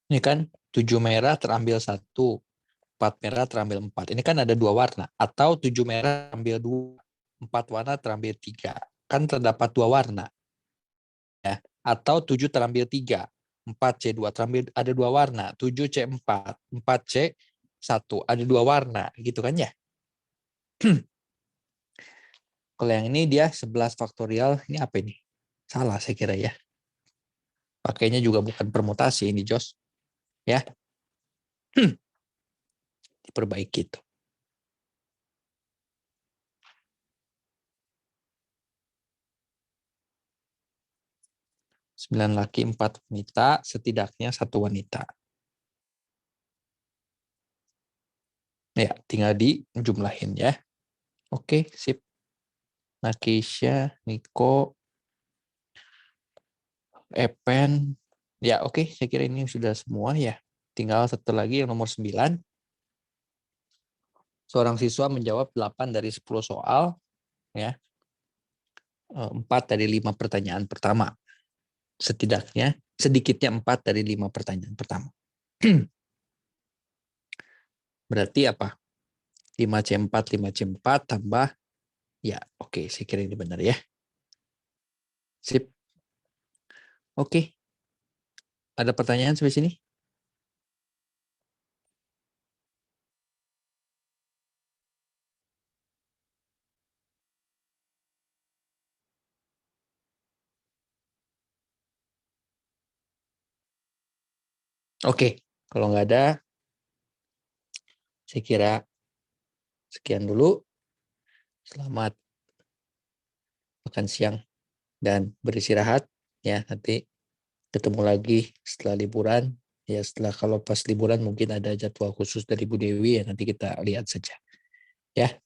[SPEAKER 1] Ini kan 7 merah terambil 1, 4 merah terambil 4. Ini kan ada 2 warna. Atau 7 merah terambil 2, 4 warna terambil 3. Kan terdapat 2 warna. Ya. Atau 7 terambil 3, 4C2 terambil ada 2 warna. 7C4, 4C1 ada 2 warna. Gitu kan ya? Kalau yang ini dia 11 faktorial. Ini apa ini? Salah saya kira ya. Pakainya juga bukan permutasi ini, Jos. Ya. Diperbaiki itu. 9 laki, 4 wanita, setidaknya 1 wanita. Ya, tinggal dijumlahin ya. Oke, sip. Nakisha, Niko, Epen. Ya, oke, saya kira ini sudah semua ya. Tinggal satu lagi yang nomor 9. Seorang siswa menjawab 8 dari 10 soal ya. 4 dari 5 pertanyaan pertama. Sedikitnya 4 dari 5 pertanyaan pertama. Berarti apa? 5C4, 5C4 tambah, ya oke, saya kira ini benar ya. Sip. Oke. Ada pertanyaan sampai sini? Oke. Kalau nggak ada, saya kira sekian dulu. Selamat makan siang dan beristirahat ya. Nanti ketemu lagi setelah liburan. Ya setelah kalau pas liburan mungkin ada jadwal khusus dari Bu Dewi ya, nanti kita lihat saja. Ya.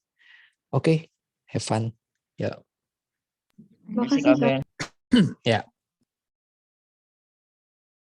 [SPEAKER 1] Oke. Have fun. Ya.
[SPEAKER 3] Makasih, Kak.
[SPEAKER 2] Ben.
[SPEAKER 1] Ya.